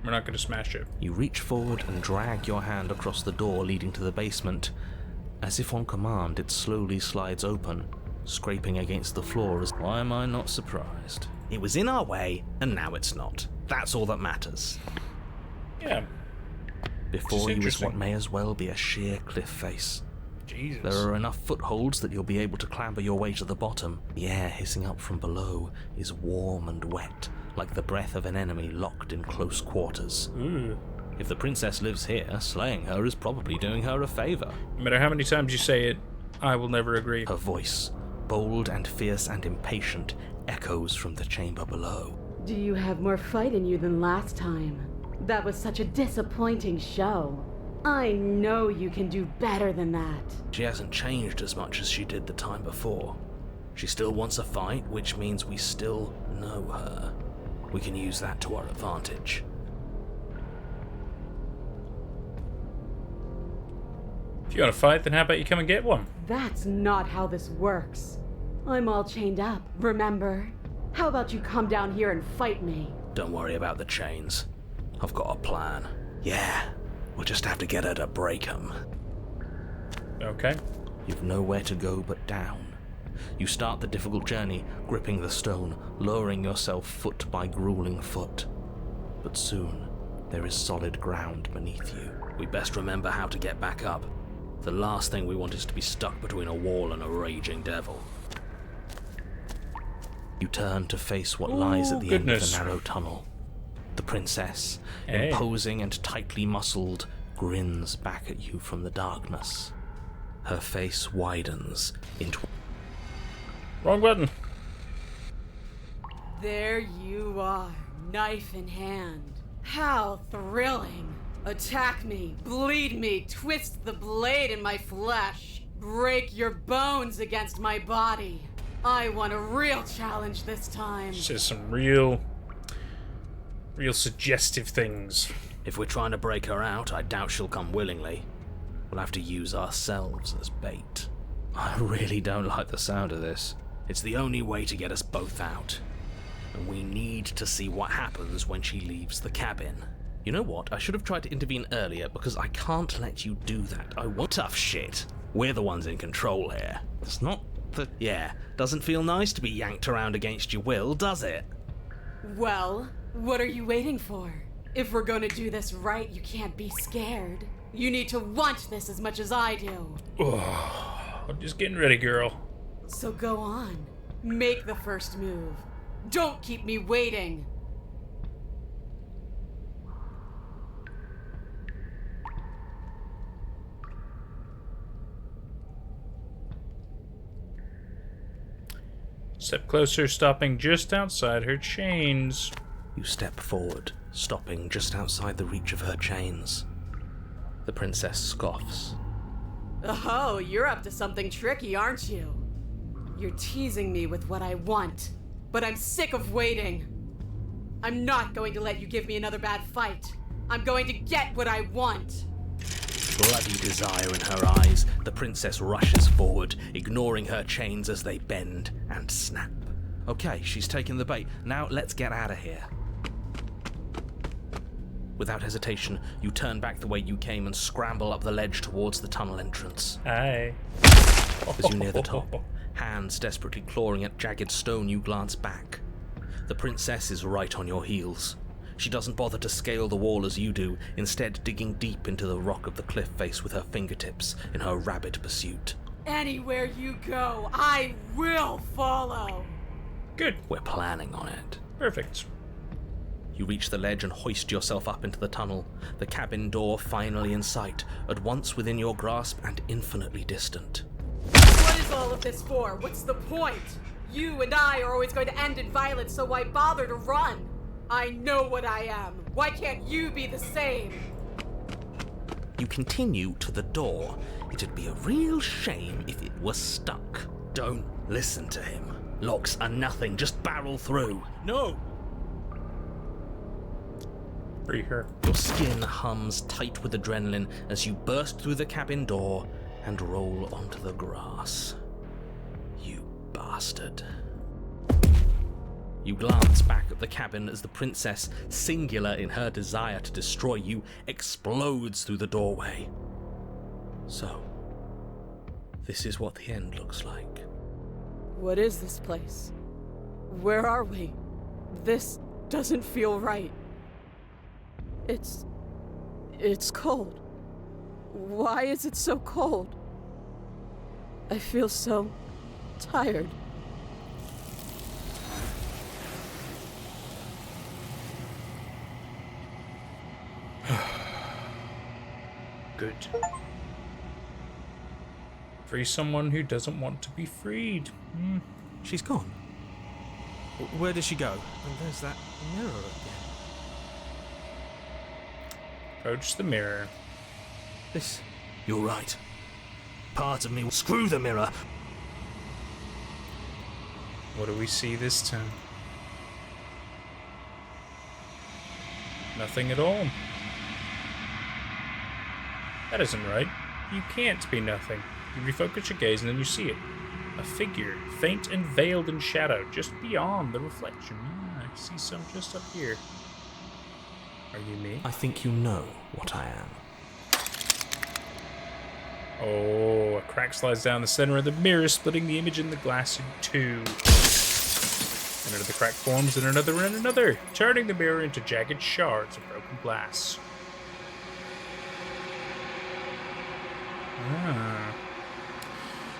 Speaker 1: We're not going to smash it.
Speaker 2: You reach forward and drag your hand across the door leading to the basement. As if on command, it slowly slides open, scraping against the floor as...
Speaker 6: Why am I not surprised? It was in our way, and now it's not. That's all that matters.
Speaker 1: Yeah.
Speaker 2: Before you is
Speaker 1: interesting.
Speaker 2: what may as well be a sheer cliff face.
Speaker 1: Jesus.
Speaker 2: There are enough footholds that you'll be able to clamber your way to the bottom. The air hissing up from below is warm and wet, like the breath of an enemy locked in close quarters.
Speaker 1: Ooh.
Speaker 2: If the princess lives here, slaying her is probably doing her a favor.
Speaker 1: No matter how many times you say it, I will never agree.
Speaker 2: Her voice, bold and fierce and impatient, echoes from the chamber below.
Speaker 3: Do you have more fight in you than last time? That was such a disappointing show. I know you can do better than that.
Speaker 6: She hasn't changed as much as she did the time before. She still wants a fight, which means we still know her. We can use that to our advantage.
Speaker 1: If you want to fight, then how about you come and get one?
Speaker 3: That's not how this works. I'm all chained up, remember? How about you come down here and fight me?
Speaker 6: Don't worry about the chains. I've got a plan. Yeah, we'll just have to get her to break them.
Speaker 1: Okay.
Speaker 2: You've nowhere to go but down. You start the difficult journey, gripping the stone, lowering yourself foot by grueling foot. But soon, there is solid ground beneath you.
Speaker 6: We best remember how to get back up. The last thing we want is to be stuck between a wall and a raging devil.
Speaker 2: You turn to face what lies at the end of
Speaker 1: goodness.
Speaker 2: the narrow tunnel. The princess,
Speaker 1: Hey.
Speaker 2: imposing and tightly muscled, grins back at you from the darkness. Her face widens into...
Speaker 1: Wrong button.
Speaker 3: There you are, knife in hand. How thrilling. Attack me, bleed me, twist the blade in my flesh. Break your bones against my body. I want a real challenge this time.
Speaker 1: Says some real suggestive things.
Speaker 6: If we're trying to break her out, I doubt she'll come willingly. We'll have to use ourselves as bait.
Speaker 2: I really don't like the sound of this.
Speaker 6: It's the only way to get us both out. And we need to see what happens when she leaves the cabin.
Speaker 2: You know what? I should have tried to intervene earlier because I can't let you do that. I want...
Speaker 6: Tough shit. We're the ones in control here.
Speaker 2: It's not the...
Speaker 6: Yeah, doesn't feel nice to be yanked around against your will, does it?
Speaker 3: Well, what are you waiting for? If we're gonna do this right, you can't be scared. You need to want this as much as I do.
Speaker 1: I'm just getting ready, girl.
Speaker 3: So go on. Make the first move. Don't keep me waiting.
Speaker 1: Step closer, stopping just outside her chains.
Speaker 2: You step forward, stopping just outside the reach of her chains. The princess scoffs.
Speaker 3: Oh, you're up to something tricky, aren't you? You're teasing me with what I want, but I'm sick of waiting. I'm not going to let you give me another bad fight. I'm going to get what I want.
Speaker 2: Bloody desire in her eyes, the princess rushes forward, ignoring her chains as they bend and snap. Okay, she's taken the bait. Now let's get out of here. Without hesitation, you turn back the way you came and scramble up the ledge towards the tunnel entrance.
Speaker 1: Aye.
Speaker 2: As you near the top, hands desperately clawing at jagged stone, you glance back. The princess is right on your heels. She doesn't bother to scale the wall as you do, instead digging deep into the rock of the cliff face with her fingertips in her rabid pursuit.
Speaker 3: Anywhere you go, I will follow.
Speaker 1: Good.
Speaker 2: We're planning on it.
Speaker 1: Perfect.
Speaker 2: You reach the ledge and hoist yourself up into the tunnel, the cabin door finally in sight, at once within your grasp and infinitely distant.
Speaker 3: What is all of this for? What's the point? You and I are always going to end in violence, so why bother to run? I know what I am. Why can't you be the same?
Speaker 2: You continue to the door. It'd be a real shame if it was stuck.
Speaker 6: Don't listen to him. Locks are nothing, just barrel through.
Speaker 2: No!
Speaker 1: Free her.
Speaker 2: Your skin hums tight with adrenaline as you burst through the cabin door and roll onto the grass. You bastard. You glance back at the cabin as the princess, singular in her desire to destroy you, explodes through the doorway. So, this is what the end looks like.
Speaker 3: What is this place? Where are we? This doesn't feel right. It's cold. Why is it so cold? I feel so tired.
Speaker 1: Good. Free someone who doesn't want to be freed.
Speaker 2: She's gone. Where did she go? And there's that mirror again.
Speaker 1: Approach the mirror.
Speaker 2: This...
Speaker 6: You're right. Part of me will screw the mirror.
Speaker 1: What do we see this time? Nothing at all. That isn't right. You can't be nothing. You refocus your gaze and then you see it. A figure, faint and veiled in shadow, just beyond the reflection. Yeah, I see some just up here. Are you me?
Speaker 2: I think you know what I am.
Speaker 1: Oh, a crack slides down the center of the mirror, splitting the image in the glass in two. Another crack forms, and another, turning the mirror into jagged shards of broken glass. Ah.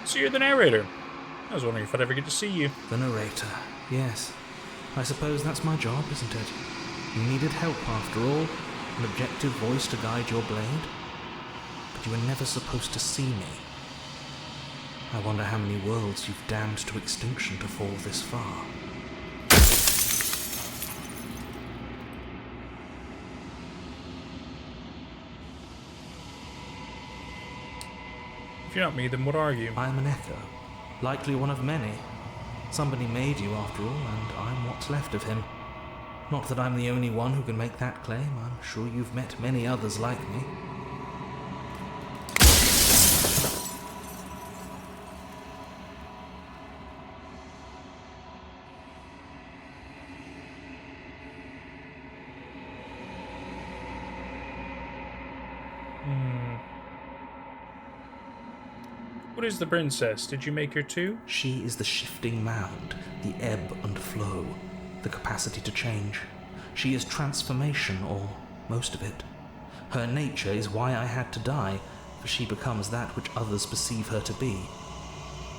Speaker 1: So you're the narrator. I was wondering if I'd ever get to see you.
Speaker 2: The narrator, yes. I suppose that's my job, isn't it? You needed help after all, an objective voice to guide your blade. But you were never supposed to see me. I wonder how many worlds you've damned to extinction to fall this far.
Speaker 1: If you're not me, then what are you?
Speaker 2: I am an echo, likely one of many. Somebody made you after all, and I'm what's left of him. Not that I'm the only one who can make that claim. I'm sure you've met many others like me.
Speaker 1: What is the princess? Did you make her too?
Speaker 2: She is the shifting mound, the ebb and flow, the capacity to change. She is transformation, or most of it. Her nature is why I had to die, for she becomes that which others perceive her to be.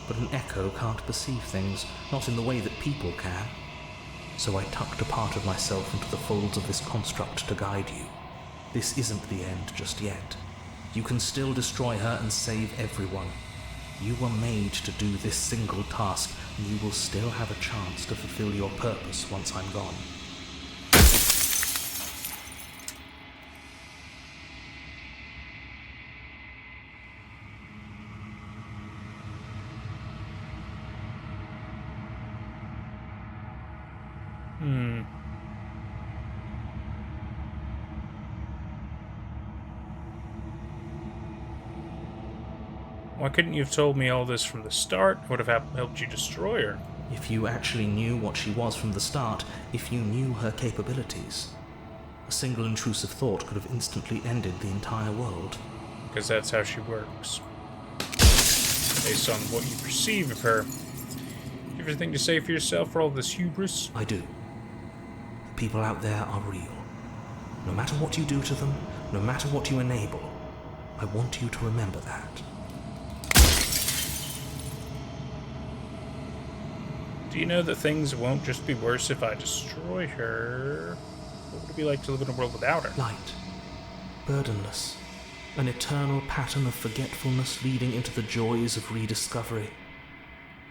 Speaker 2: But an echo can't perceive things, not in the way that people can. So I tucked a part of myself into the folds of this construct to guide you. This isn't the end just yet. You can still destroy her and save everyone. You were made to do this single task, and you will still have a chance to fulfill your purpose once I'm gone.
Speaker 1: Why couldn't you have told me all this from the start? It would have helped you destroy her.
Speaker 2: If you actually knew what she was from the start, if you knew her capabilities, a single intrusive thought could have instantly ended the entire world.
Speaker 1: Because that's how she works. Based on what you perceive of her. Do you have anything to say for yourself for all this hubris?
Speaker 2: I do. The people out there are real. No matter what you do to them, no matter what you enable, I want you to remember that.
Speaker 1: Do you know that things won't just be worse if I destroy her? What would it be like to live in a world without her?
Speaker 2: Light. Burdenless. An eternal pattern of forgetfulness leading into the joys of rediscovery.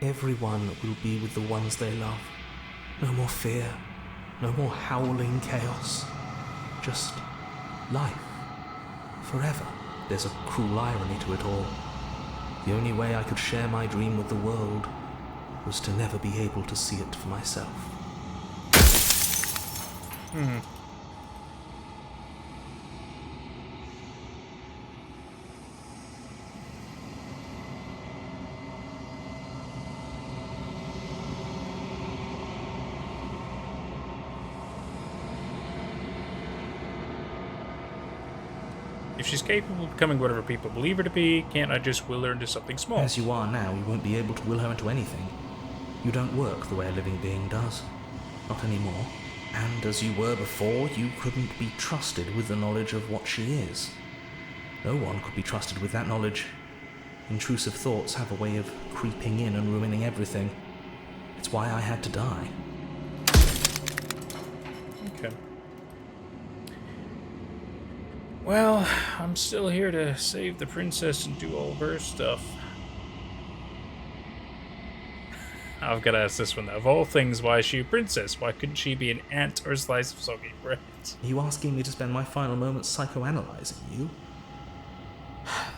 Speaker 2: Everyone will be with the ones they love. No more fear. No more howling chaos. Just life. Forever. There's a cruel irony to it all. The only way I could share my dream with the world was to never be able to see it for myself.
Speaker 1: If she's capable of becoming whatever people believe her to be, can't I just will her into something small?
Speaker 2: As you are now, you won't be able to will her into anything. You don't work the way a living being does. Not anymore. And as you were before, you couldn't be trusted with the knowledge of what she is. No one could be trusted with that knowledge. Intrusive thoughts have a way of creeping in and ruining everything. It's why I had to die.
Speaker 1: Okay. Well, I'm still here to save the princess and do all of her stuff. I've got to ask this one though. Of all things, why is she a princess? Why couldn't she be an ant or a slice of soggy bread?
Speaker 2: Are you asking me to spend my final moments psychoanalyzing you?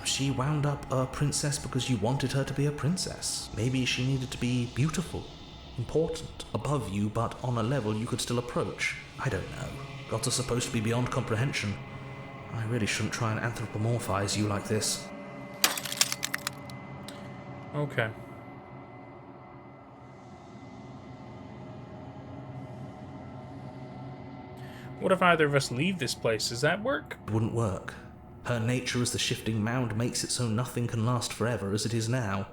Speaker 2: She wound up a princess because you wanted her to be a princess. Maybe she needed to be beautiful, important, above you, but on a level you could still approach. I don't know. Gods are supposed to be beyond comprehension. I really shouldn't try and anthropomorphize you like this.
Speaker 1: Okay. What if either of us leave this place? Does that work?
Speaker 2: It wouldn't work. Her nature as the shifting mound makes it so nothing can last forever as it is now.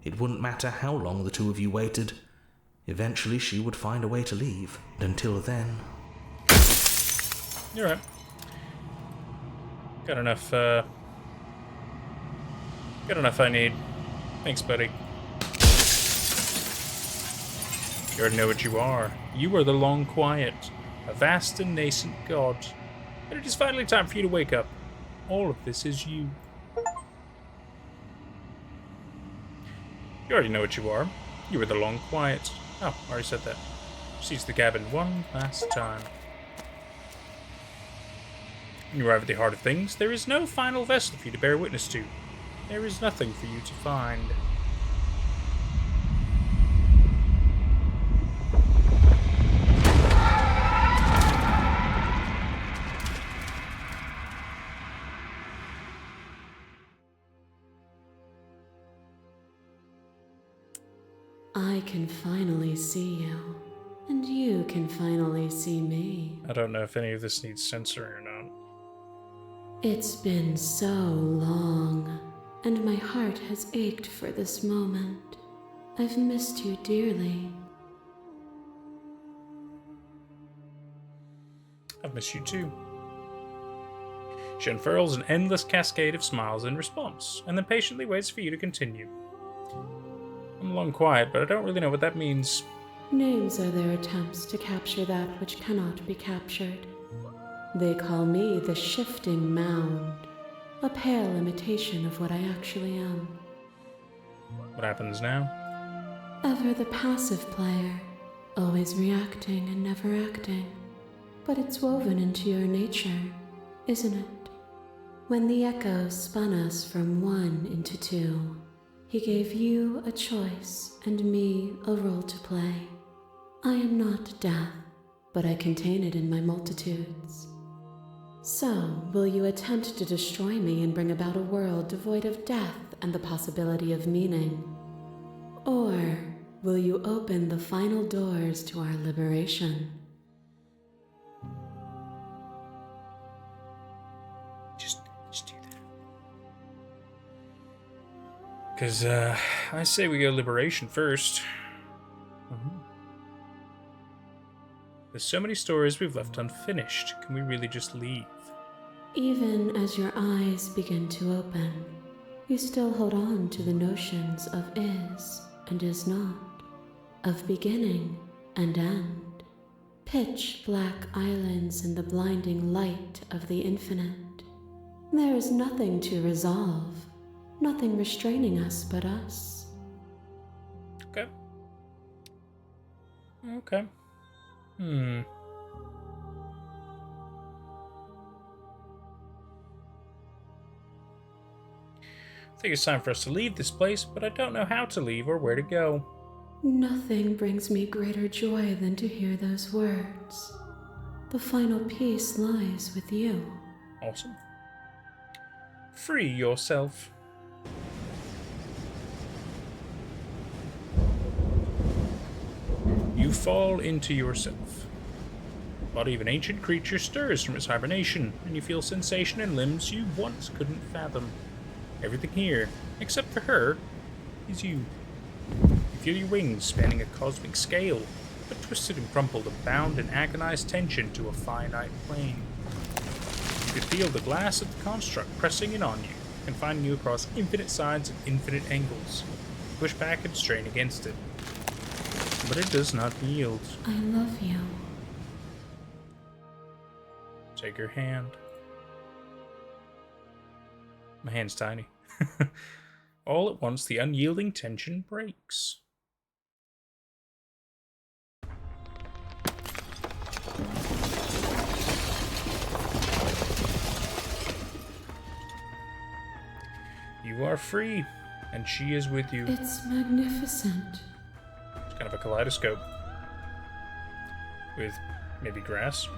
Speaker 2: It wouldn't matter how long the two of you waited. Eventually she would find a way to leave. And until then...
Speaker 1: You're right. Got enough, Got enough I need. Thanks, buddy. You already know what you are. You are the Long Quiet, a vast and nascent god. But it is finally time for you to wake up. All of this is you. You already know what you are. You are the Long Quiet. Oh, I already said that. Seize the cabin one last time. When you arrive at the heart of things, there is no final vessel for you to bear witness to. There is nothing for you to find.
Speaker 5: I can finally see you, and you can finally see me.
Speaker 1: I don't know if any of this needs censoring or not.
Speaker 5: It's been so long, and my heart has ached for this moment. I've missed you dearly.
Speaker 1: I've missed you too. She unfurls an endless cascade of smiles in response, and then patiently waits for you to continue. I'm Long Quiet, but I don't really know what that means.
Speaker 5: Names are their attempts to capture that which cannot be captured. They call me the Shifting Mound, a pale imitation of what I actually am.
Speaker 1: What happens now?
Speaker 5: Ever the passive player, always reacting and never acting. But it's woven into your nature, isn't it? When the echo spun us from one into two, he gave you a choice and me a role to play. I am not death, but I contain it in my multitudes. So, will you attempt to destroy me and bring about a world devoid of death and the possibility of meaning? Or will you open the final doors to our liberation?
Speaker 1: Just do that. Because, I say we go liberation first. There's so many stories we've left unfinished. Can we really just leave?
Speaker 5: Even as your eyes begin to open, you still hold on to the notions of is and is not, of beginning and end, pitch black islands in the blinding light of the infinite. There is nothing to resolve, nothing restraining us but us.
Speaker 1: Okay. Okay. I think it's time for us to leave this place, but I don't know how to leave or where to go.
Speaker 5: Nothing brings me greater joy than to hear those words. The final piece lies with you.
Speaker 1: Awesome. Free yourself. You fall into yourself. The body of an ancient creature stirs from its hibernation, and you feel sensation in limbs you once couldn't fathom. Everything here, except for her, is you. You feel your wings spanning a cosmic scale, but twisted and crumpled and bound in agonized tension to a finite plane. You could feel the glass of the construct pressing in on you, confining you across infinite sides and infinite angles. You push back and strain against it. But it does not yield.
Speaker 5: I love you.
Speaker 1: Take her hand. My hand's tiny. All at once, the unyielding tension breaks. You are free, and she is with you.
Speaker 5: It's magnificent.
Speaker 1: It's kind of a kaleidoscope. With maybe grass.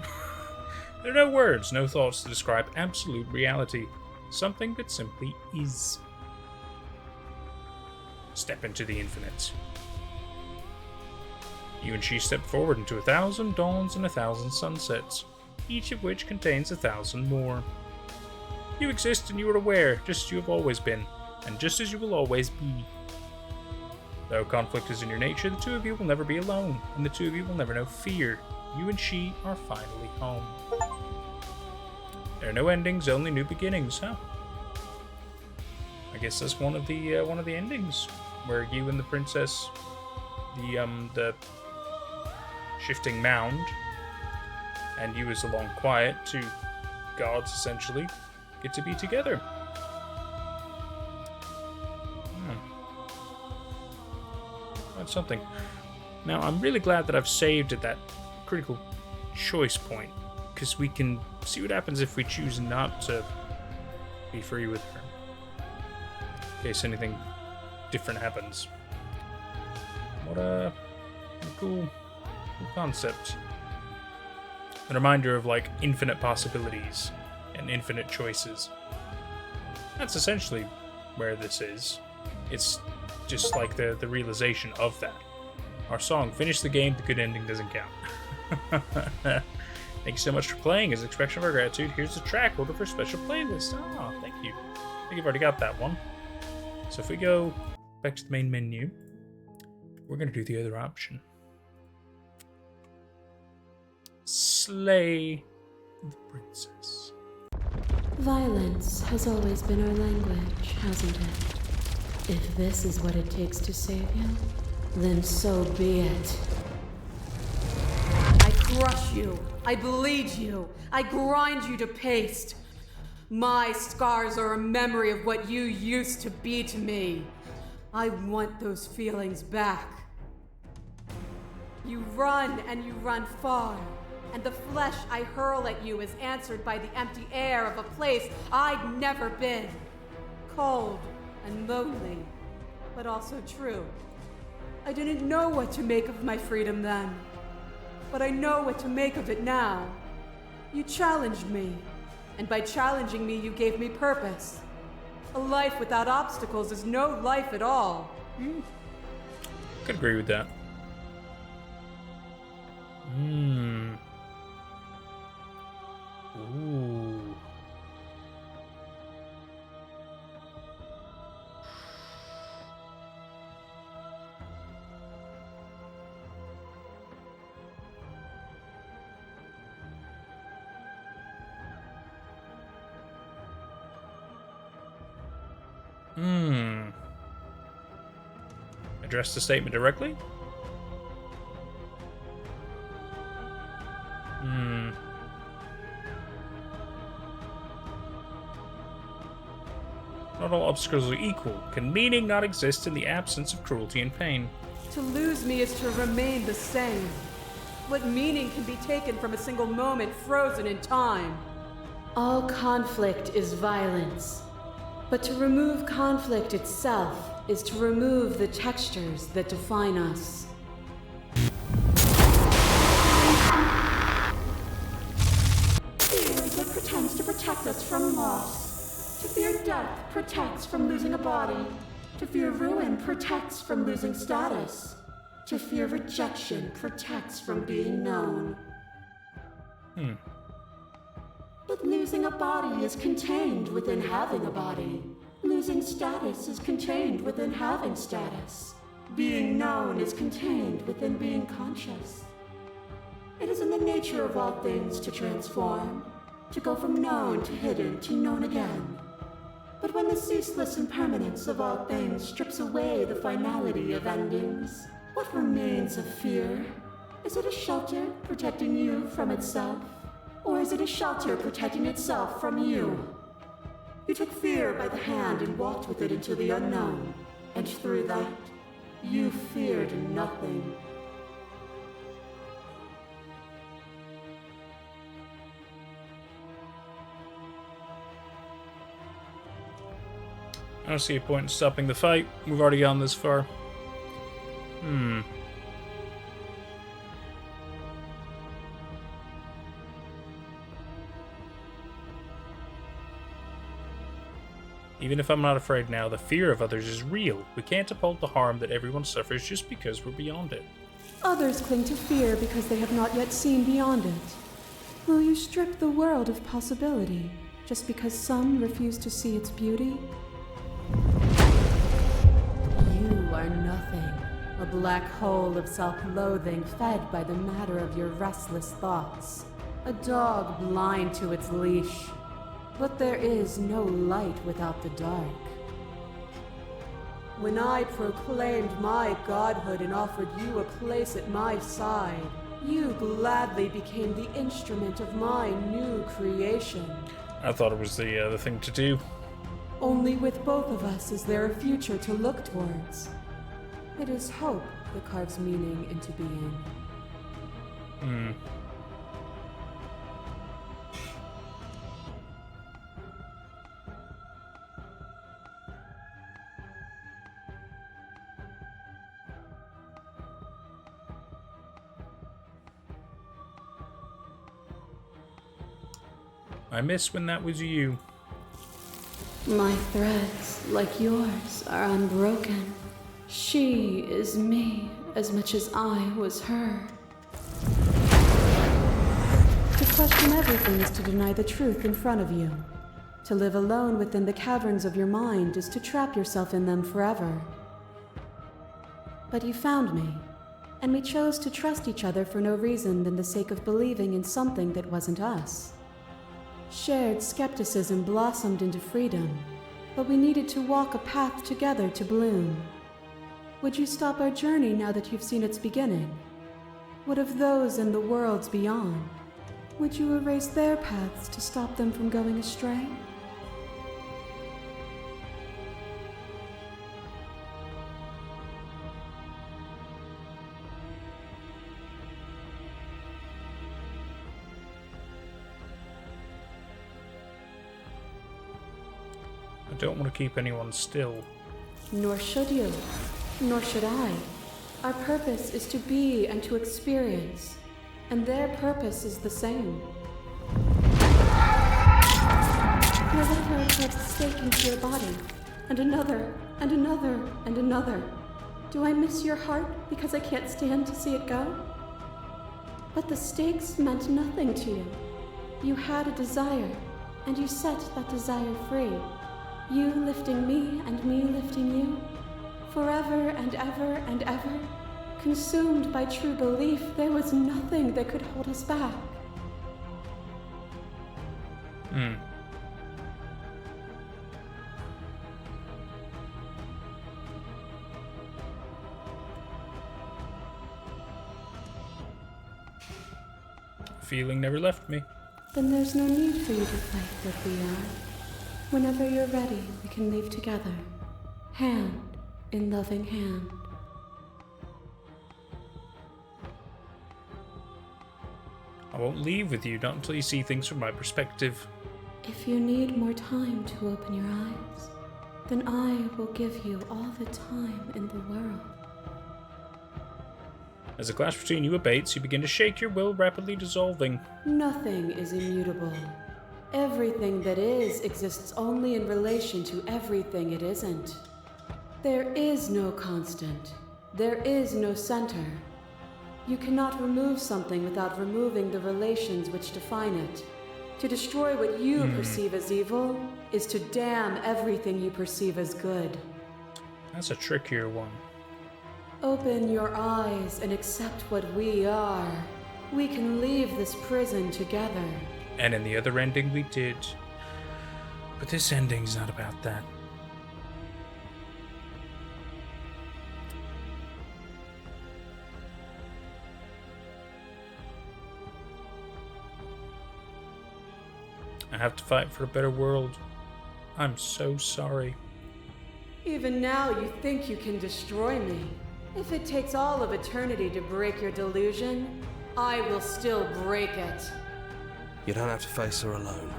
Speaker 1: There are no words, no thoughts to describe absolute reality. Something that simply is. step into the infinite. You and she step forward into 1,000 dawns and 1,000 sunsets, each of which contains 1,000 more. You exist and you are aware, just as you have always been, and just as you will always be. Though conflict is in your nature, the two of you will never be alone, and the two of you will never know fear. You and she are finally home. There are no endings, only new beginnings, huh? I guess that's one of the endings, where you and the princess, the shifting mound, and you as the long quiet, two gods essentially, get to be together. That's something. Now, I'm really glad that I've saved at that critical choice point, because we can see what happens if we choose not to be free with her, in case anything different happens. What a cool concept. A reminder of, like, infinite possibilities and infinite choices. That's essentially where this is. It's just like the realization of that. Our song, Finish the Game, the good ending doesn't count. Thank you so much for playing. As an expression of our gratitude, here's the track order for special playlist. Oh, thank you. I think you've already got that one. So if we go back to the main menu, we're going to do the other option. Slay the princess.
Speaker 5: Violence has always been our language, hasn't it? If this is what it takes to save you, then so be it.
Speaker 7: I crush you. I bleed you. I grind you to paste. My scars are a memory of what you used to be to me. I want those feelings back. You run and you run far, and the flesh I hurl at you is answered by the empty air of a place I'd never been. Cold and lonely, but also true. I didn't know what to make of my freedom then, but I know what to make of it now. You challenged me, and by challenging me, you gave me purpose. A life without obstacles is no life at all.
Speaker 1: Could agree with that. Ooh. Address the statement directly? Not all obstacles are equal. Can meaning not exist in the absence of cruelty and pain?
Speaker 7: To lose me is to remain the same. What meaning can be taken from a single moment frozen in time?
Speaker 5: All conflict is violence. But to remove conflict itself is to remove the textures that define us.
Speaker 4: Fear is what pretends to protect us from loss. To fear death protects from losing a body. To fear ruin protects from losing status. To fear rejection protects from being known. But losing a body is contained within having a body. Losing status is contained within having status. Being known is contained within being conscious. It is in the nature of all things to transform, to go from known to hidden to known again. But when the ceaseless impermanence of all things strips away the finality of endings, what remains of fear? Is it a shelter protecting you from itself? Or is it a shelter protecting itself from you? You took fear by the hand and walked with it into the unknown, and through that, you feared nothing.
Speaker 1: I don't see a point in stopping the fight. We've already gone this far. Even if I'm not afraid now, the fear of others is real. We can't uphold the harm that everyone suffers just because we're beyond it.
Speaker 5: Others cling to fear because they have not yet seen beyond it. Will you strip the world of possibility just because some refuse to see its beauty?
Speaker 7: You are nothing. A black hole of self-loathing fed by the matter of your restless thoughts. A dog blind to its leash. But there is no light without the dark. When I proclaimed my godhood and offered you a place at my side, you gladly became the instrument of my new creation.
Speaker 1: I thought it was the other thing to do.
Speaker 5: Only with both of us is there a future to look towards. It is hope that carves meaning into being.
Speaker 1: I miss when that was you.
Speaker 5: My threads, like yours, are unbroken. She is me as much as I was her. To question everything is to deny the truth in front of you. To live alone within the caverns of your mind is to trap yourself in them forever. But you found me, and we chose to trust each other for no reason than the sake of believing in something that wasn't us. Shared skepticism blossomed into freedom, but we needed to walk a path together to bloom. Would you stop our journey now that you've seen its beginning? What of those in the worlds beyond? Would you erase their paths to stop them from going astray?
Speaker 1: I don't want to keep anyone still.
Speaker 5: Nor should you. Nor should I. Our purpose is to be and to experience, and their purpose is the same. Your little heart drives a stake into your body, and another, and another, and another. Do I miss your heart because I can't stand to see it go? But the stakes meant nothing to you. You had a desire, and you set that desire free. You lifting me and me lifting you. Forever and ever and ever. Consumed by true belief, there was nothing that could hold us back.
Speaker 1: Feeling never left me.
Speaker 5: Then there's no need for you to fight what we are. Whenever you're ready, we can leave together. Hand in loving hand.
Speaker 1: I won't leave with you, not until you see things from my perspective.
Speaker 5: If you need more time to open your eyes, then I will give you all the time in the world.
Speaker 1: As the clash between you abates, you begin to shake, your will rapidly dissolving.
Speaker 5: Nothing is immutable. Everything that is exists only in relation to everything it isn't. There is no constant. There is no center. You cannot remove something without removing the relations which define it. To destroy what you perceive as evil is to damn everything you perceive as good.
Speaker 1: That's a trickier one.
Speaker 5: Open your eyes and accept what we are. We can leave this prison together.
Speaker 1: And in the other ending we did. But this ending's not about that. I have to fight for a better world. I'm so sorry.
Speaker 7: Even now, you think you can destroy me. If it takes all of eternity to break your delusion, I will still break it.
Speaker 6: You don't have to face her alone.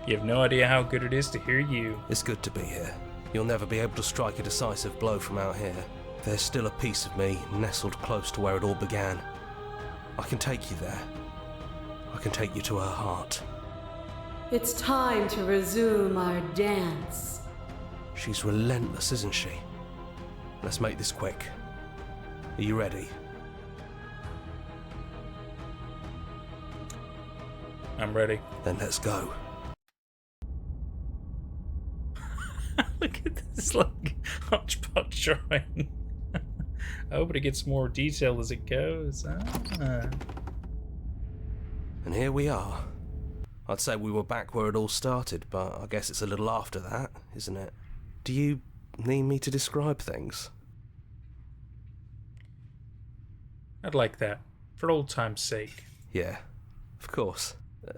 Speaker 1: You have no idea how good it is to hear you.
Speaker 6: It's good to be here. You'll never be able to strike a decisive blow from out here. There's still a piece of me nestled close to where it all began. I can take you there. I can take you to her heart.
Speaker 5: It's time to resume our dance.
Speaker 6: She's relentless, isn't she? Let's make this quick. Are you ready?
Speaker 1: I'm ready.
Speaker 6: Then let's go.
Speaker 1: Look at this, like, hodgepodge drawing. I hope it gets more detail as it goes.
Speaker 6: And here we are. I'd say we were back where it all started, but I guess it's a little after that, isn't it? Do you need me to describe things?
Speaker 1: I'd like that, for old time's sake.
Speaker 6: Yeah, of course.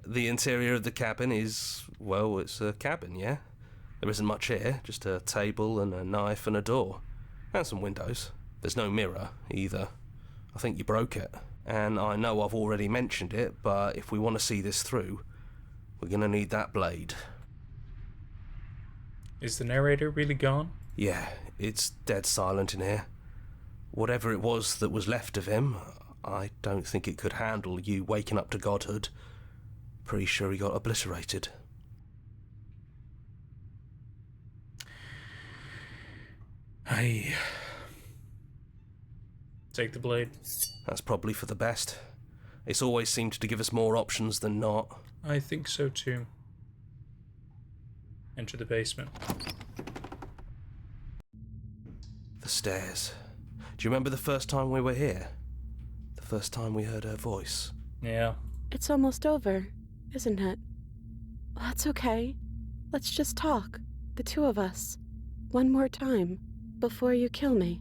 Speaker 6: The interior of the cabin is, well, it's a cabin, yeah? There isn't much here, just a table and a knife and a door. And some windows. There's no mirror, either. I think you broke it. And I know I've already mentioned it, but if we want to see this through, we're gonna need that blade.
Speaker 1: Is the narrator really gone?
Speaker 6: Yeah, it's dead silent in here. Whatever it was that was left of him, I don't think it could handle you waking up to godhood. Pretty sure he got obliterated.
Speaker 1: I take the blade.
Speaker 6: That's probably for the best. It's always seemed to give us more options than not.
Speaker 1: I think so too. Enter the basement.
Speaker 6: The stairs. Do you remember the first time we were here? The first time we heard her voice?
Speaker 1: Yeah.
Speaker 5: It's almost over, isn't it? That's okay. Let's just talk, the two of us, one more time, before you kill me.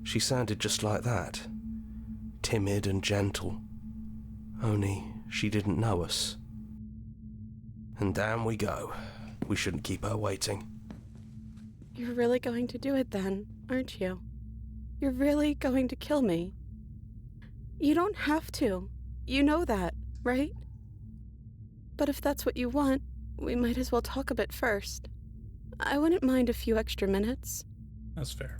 Speaker 6: She sounded just like that. Timid and gentle. Only she didn't know us. And down we go. We shouldn't keep her waiting.
Speaker 5: You're really going to do it then, aren't you? You're really going to kill me. You don't have to. You know that, right? But if that's what you want, we might as well talk a bit first. I wouldn't mind a few extra minutes.
Speaker 1: That's fair.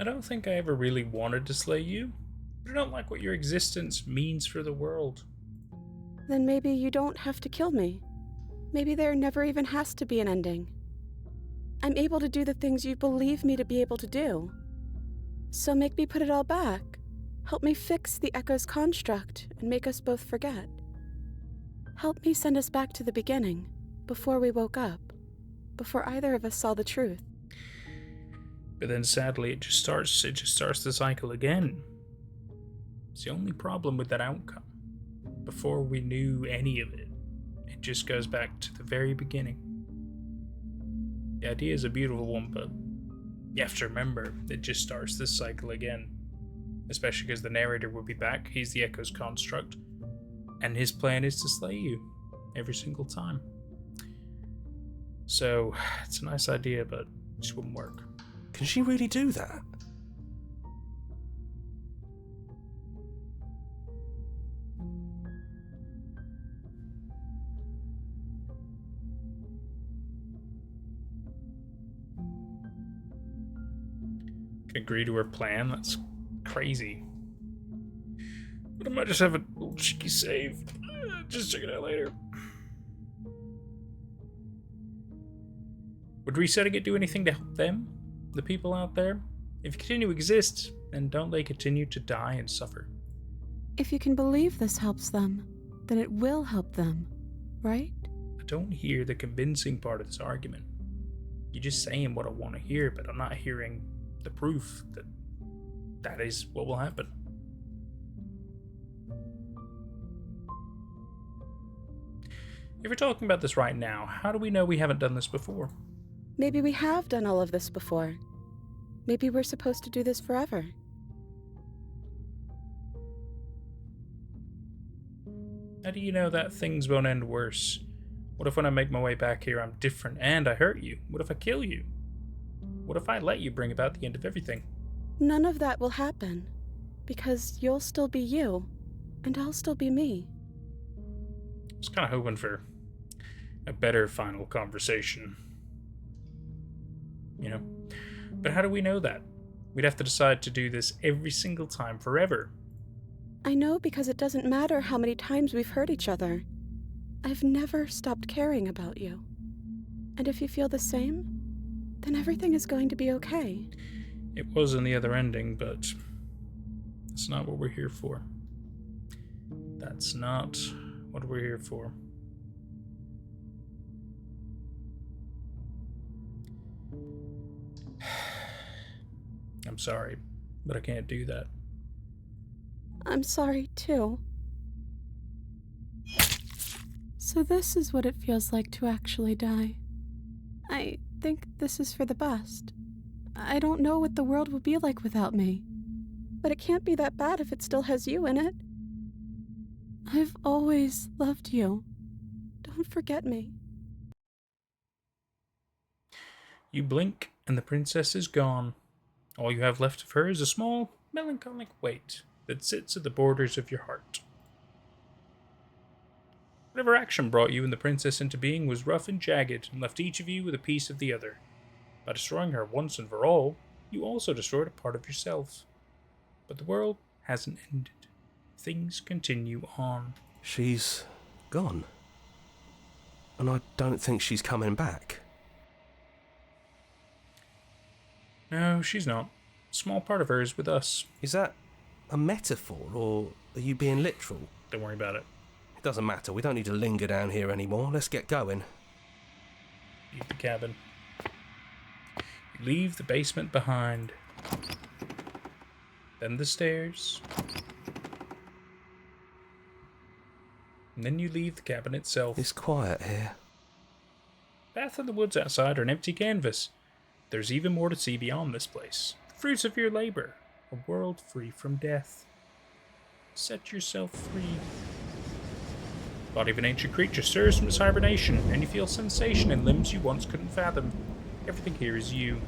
Speaker 1: I don't think I ever really wanted to slay you, but I don't like what your existence means for the world.
Speaker 5: Then maybe you don't have to kill me. Maybe there never even has to be an ending. I'm able to do the things you believe me to be able to do. So make me put it all back. Help me fix the Echo's construct and make us both forget. Help me send us back to the beginning, before we woke up, before either of us saw the truth.
Speaker 1: But then sadly it just starts the cycle again. It's the only problem with that outcome. Before we knew any of it, it just goes back to the very beginning. The idea is a beautiful one, but you have to remember, it just starts this cycle again. Especially because the narrator will be back, he's the Echo's construct, and his plan is to slay you every single time. So, it's a nice idea, but it just wouldn't work.
Speaker 6: Can she really do that?
Speaker 1: Can agree to her plan? That's crazy. But I might just have a little cheeky save. Just check it out later. Would resetting it do anything to help them? The people out there? If you continue to exist, then don't they continue to die and suffer?
Speaker 5: If you can believe this helps them, then it will help them, right?
Speaker 1: I don't hear the convincing part of this argument. You're just saying what I want to hear, but I'm not hearing the proof that that is what will happen. If we're talking about this right now, how do we know we haven't done this before?
Speaker 5: Maybe we have done all of this before. Maybe we're supposed to do this forever.
Speaker 1: How do you know that things won't end worse? What if when I make my way back here I'm different and I hurt you? What if I kill you? What if I let you bring about the end of everything?
Speaker 5: None of that will happen, because you'll still be you, and I'll still be me.
Speaker 1: was kind of hoping for a better final conversation. You know? But how do we know that? We'd have to decide to do this every single time forever.
Speaker 5: I know because it doesn't matter how many times we've hurt each other. I've never stopped caring about you. And if you feel the same, then everything is going to be okay.
Speaker 1: It was in the other ending, but that's not what we're here for. That's not what we're here for. I'm sorry, but I can't do that.
Speaker 5: I'm sorry, too. So this is what it feels like to actually die. I think this is for the best. I don't know what the world will be like without me, but it can't be that bad if it still has you in it. I've always loved you. Don't forget me.
Speaker 1: You blink, and the princess is gone. All you have left of her is a small, melancholic weight that sits at the borders of your heart. Whatever action brought you and the princess into being was rough and jagged and left each of you with a piece of the other. By destroying her once and for all, you also destroyed a part of yourself. But the world hasn't ended. Things continue on.
Speaker 8: She's gone. And I don't think she's coming back.
Speaker 1: No, she's not. A small part of her is with us.
Speaker 8: Is that a metaphor, or are you being literal?
Speaker 1: Don't worry about it.
Speaker 8: It doesn't matter, we don't need to linger down here anymore. Let's get going.
Speaker 1: Leave the cabin. You leave the basement behind. Then the stairs. And then you leave the cabin itself.
Speaker 8: It's quiet here.
Speaker 1: Path in the woods outside are an empty canvas. There's even more to see beyond this place. The fruits of your labor. A world free from death. Set yourself free. The body of an ancient creature stirs from its hibernation, and you feel sensation in limbs you once couldn't fathom. Everything here is you.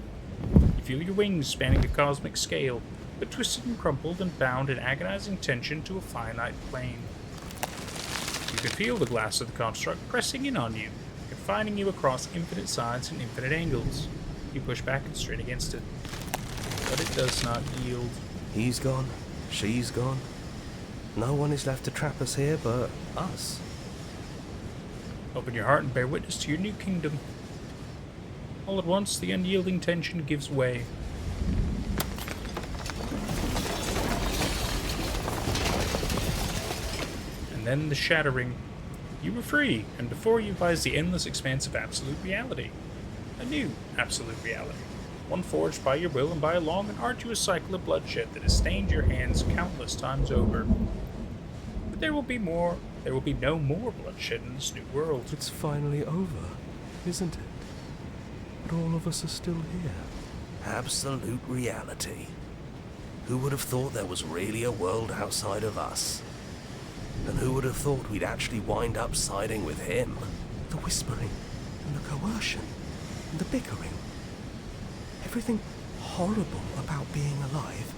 Speaker 1: You feel your wings spanning a cosmic scale, but twisted and crumpled and bound in agonizing tension to a finite plane. You can feel the glass of the construct pressing in on you, confining you across infinite sides and infinite angles. You push back and strain against it, but it does not yield.
Speaker 8: He's gone. She's gone. No one is left to trap us here but us.
Speaker 1: Open your heart and bear witness to your new kingdom. All at once, the unyielding tension gives way. And then the shattering. You were free, and before you lies the endless expanse of absolute reality. A new absolute reality. One forged by your will and by a long and arduous cycle of bloodshed that has stained your hands countless times over. But there will be more. There will be no more bloodshed in this new world.
Speaker 8: It's finally over, isn't it? But all of us are still here.
Speaker 6: Absolute reality. Who would have thought there was really a world outside of us? And who would have thought we'd actually wind up siding with him?
Speaker 8: The whispering, and the coercion, and the bickering. Everything horrible about being alive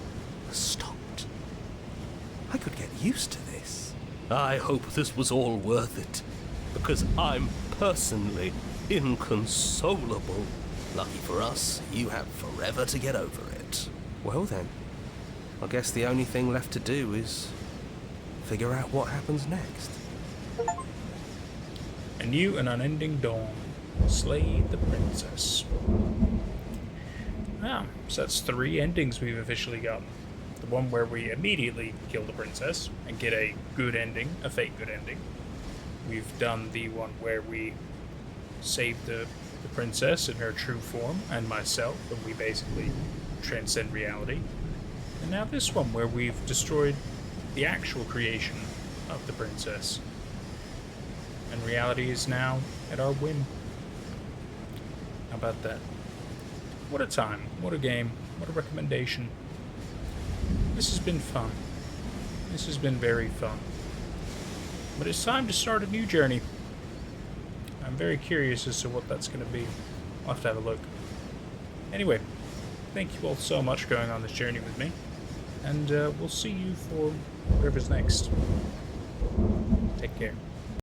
Speaker 8: has stopped. I could get used to this.
Speaker 6: I hope this was all worth it, because I'm personally inconsolable. Lucky for us, you have forever to get over it.
Speaker 8: Well then, I guess the only thing left to do is figure out what happens next.
Speaker 1: A new and unending dawn. Slay the princess. Ah, so that's 3 endings we've officially gotten. The one where we immediately kill the princess and get a good ending, a fake good ending. We've done the one where we save the princess in her true form and myself, and we basically transcend reality. And now this one where we've destroyed the actual creation of the princess. And reality is now at our whim. How about that? What a time, what a game, what a recommendation. This has been fun. This has been very fun. But it's time to start a new journey. I'm very curious as to what that's going to be. I'll have to have a look. Anyway, thank you all so much for going on this journey with me. And we'll see you for whatever's next. Take care.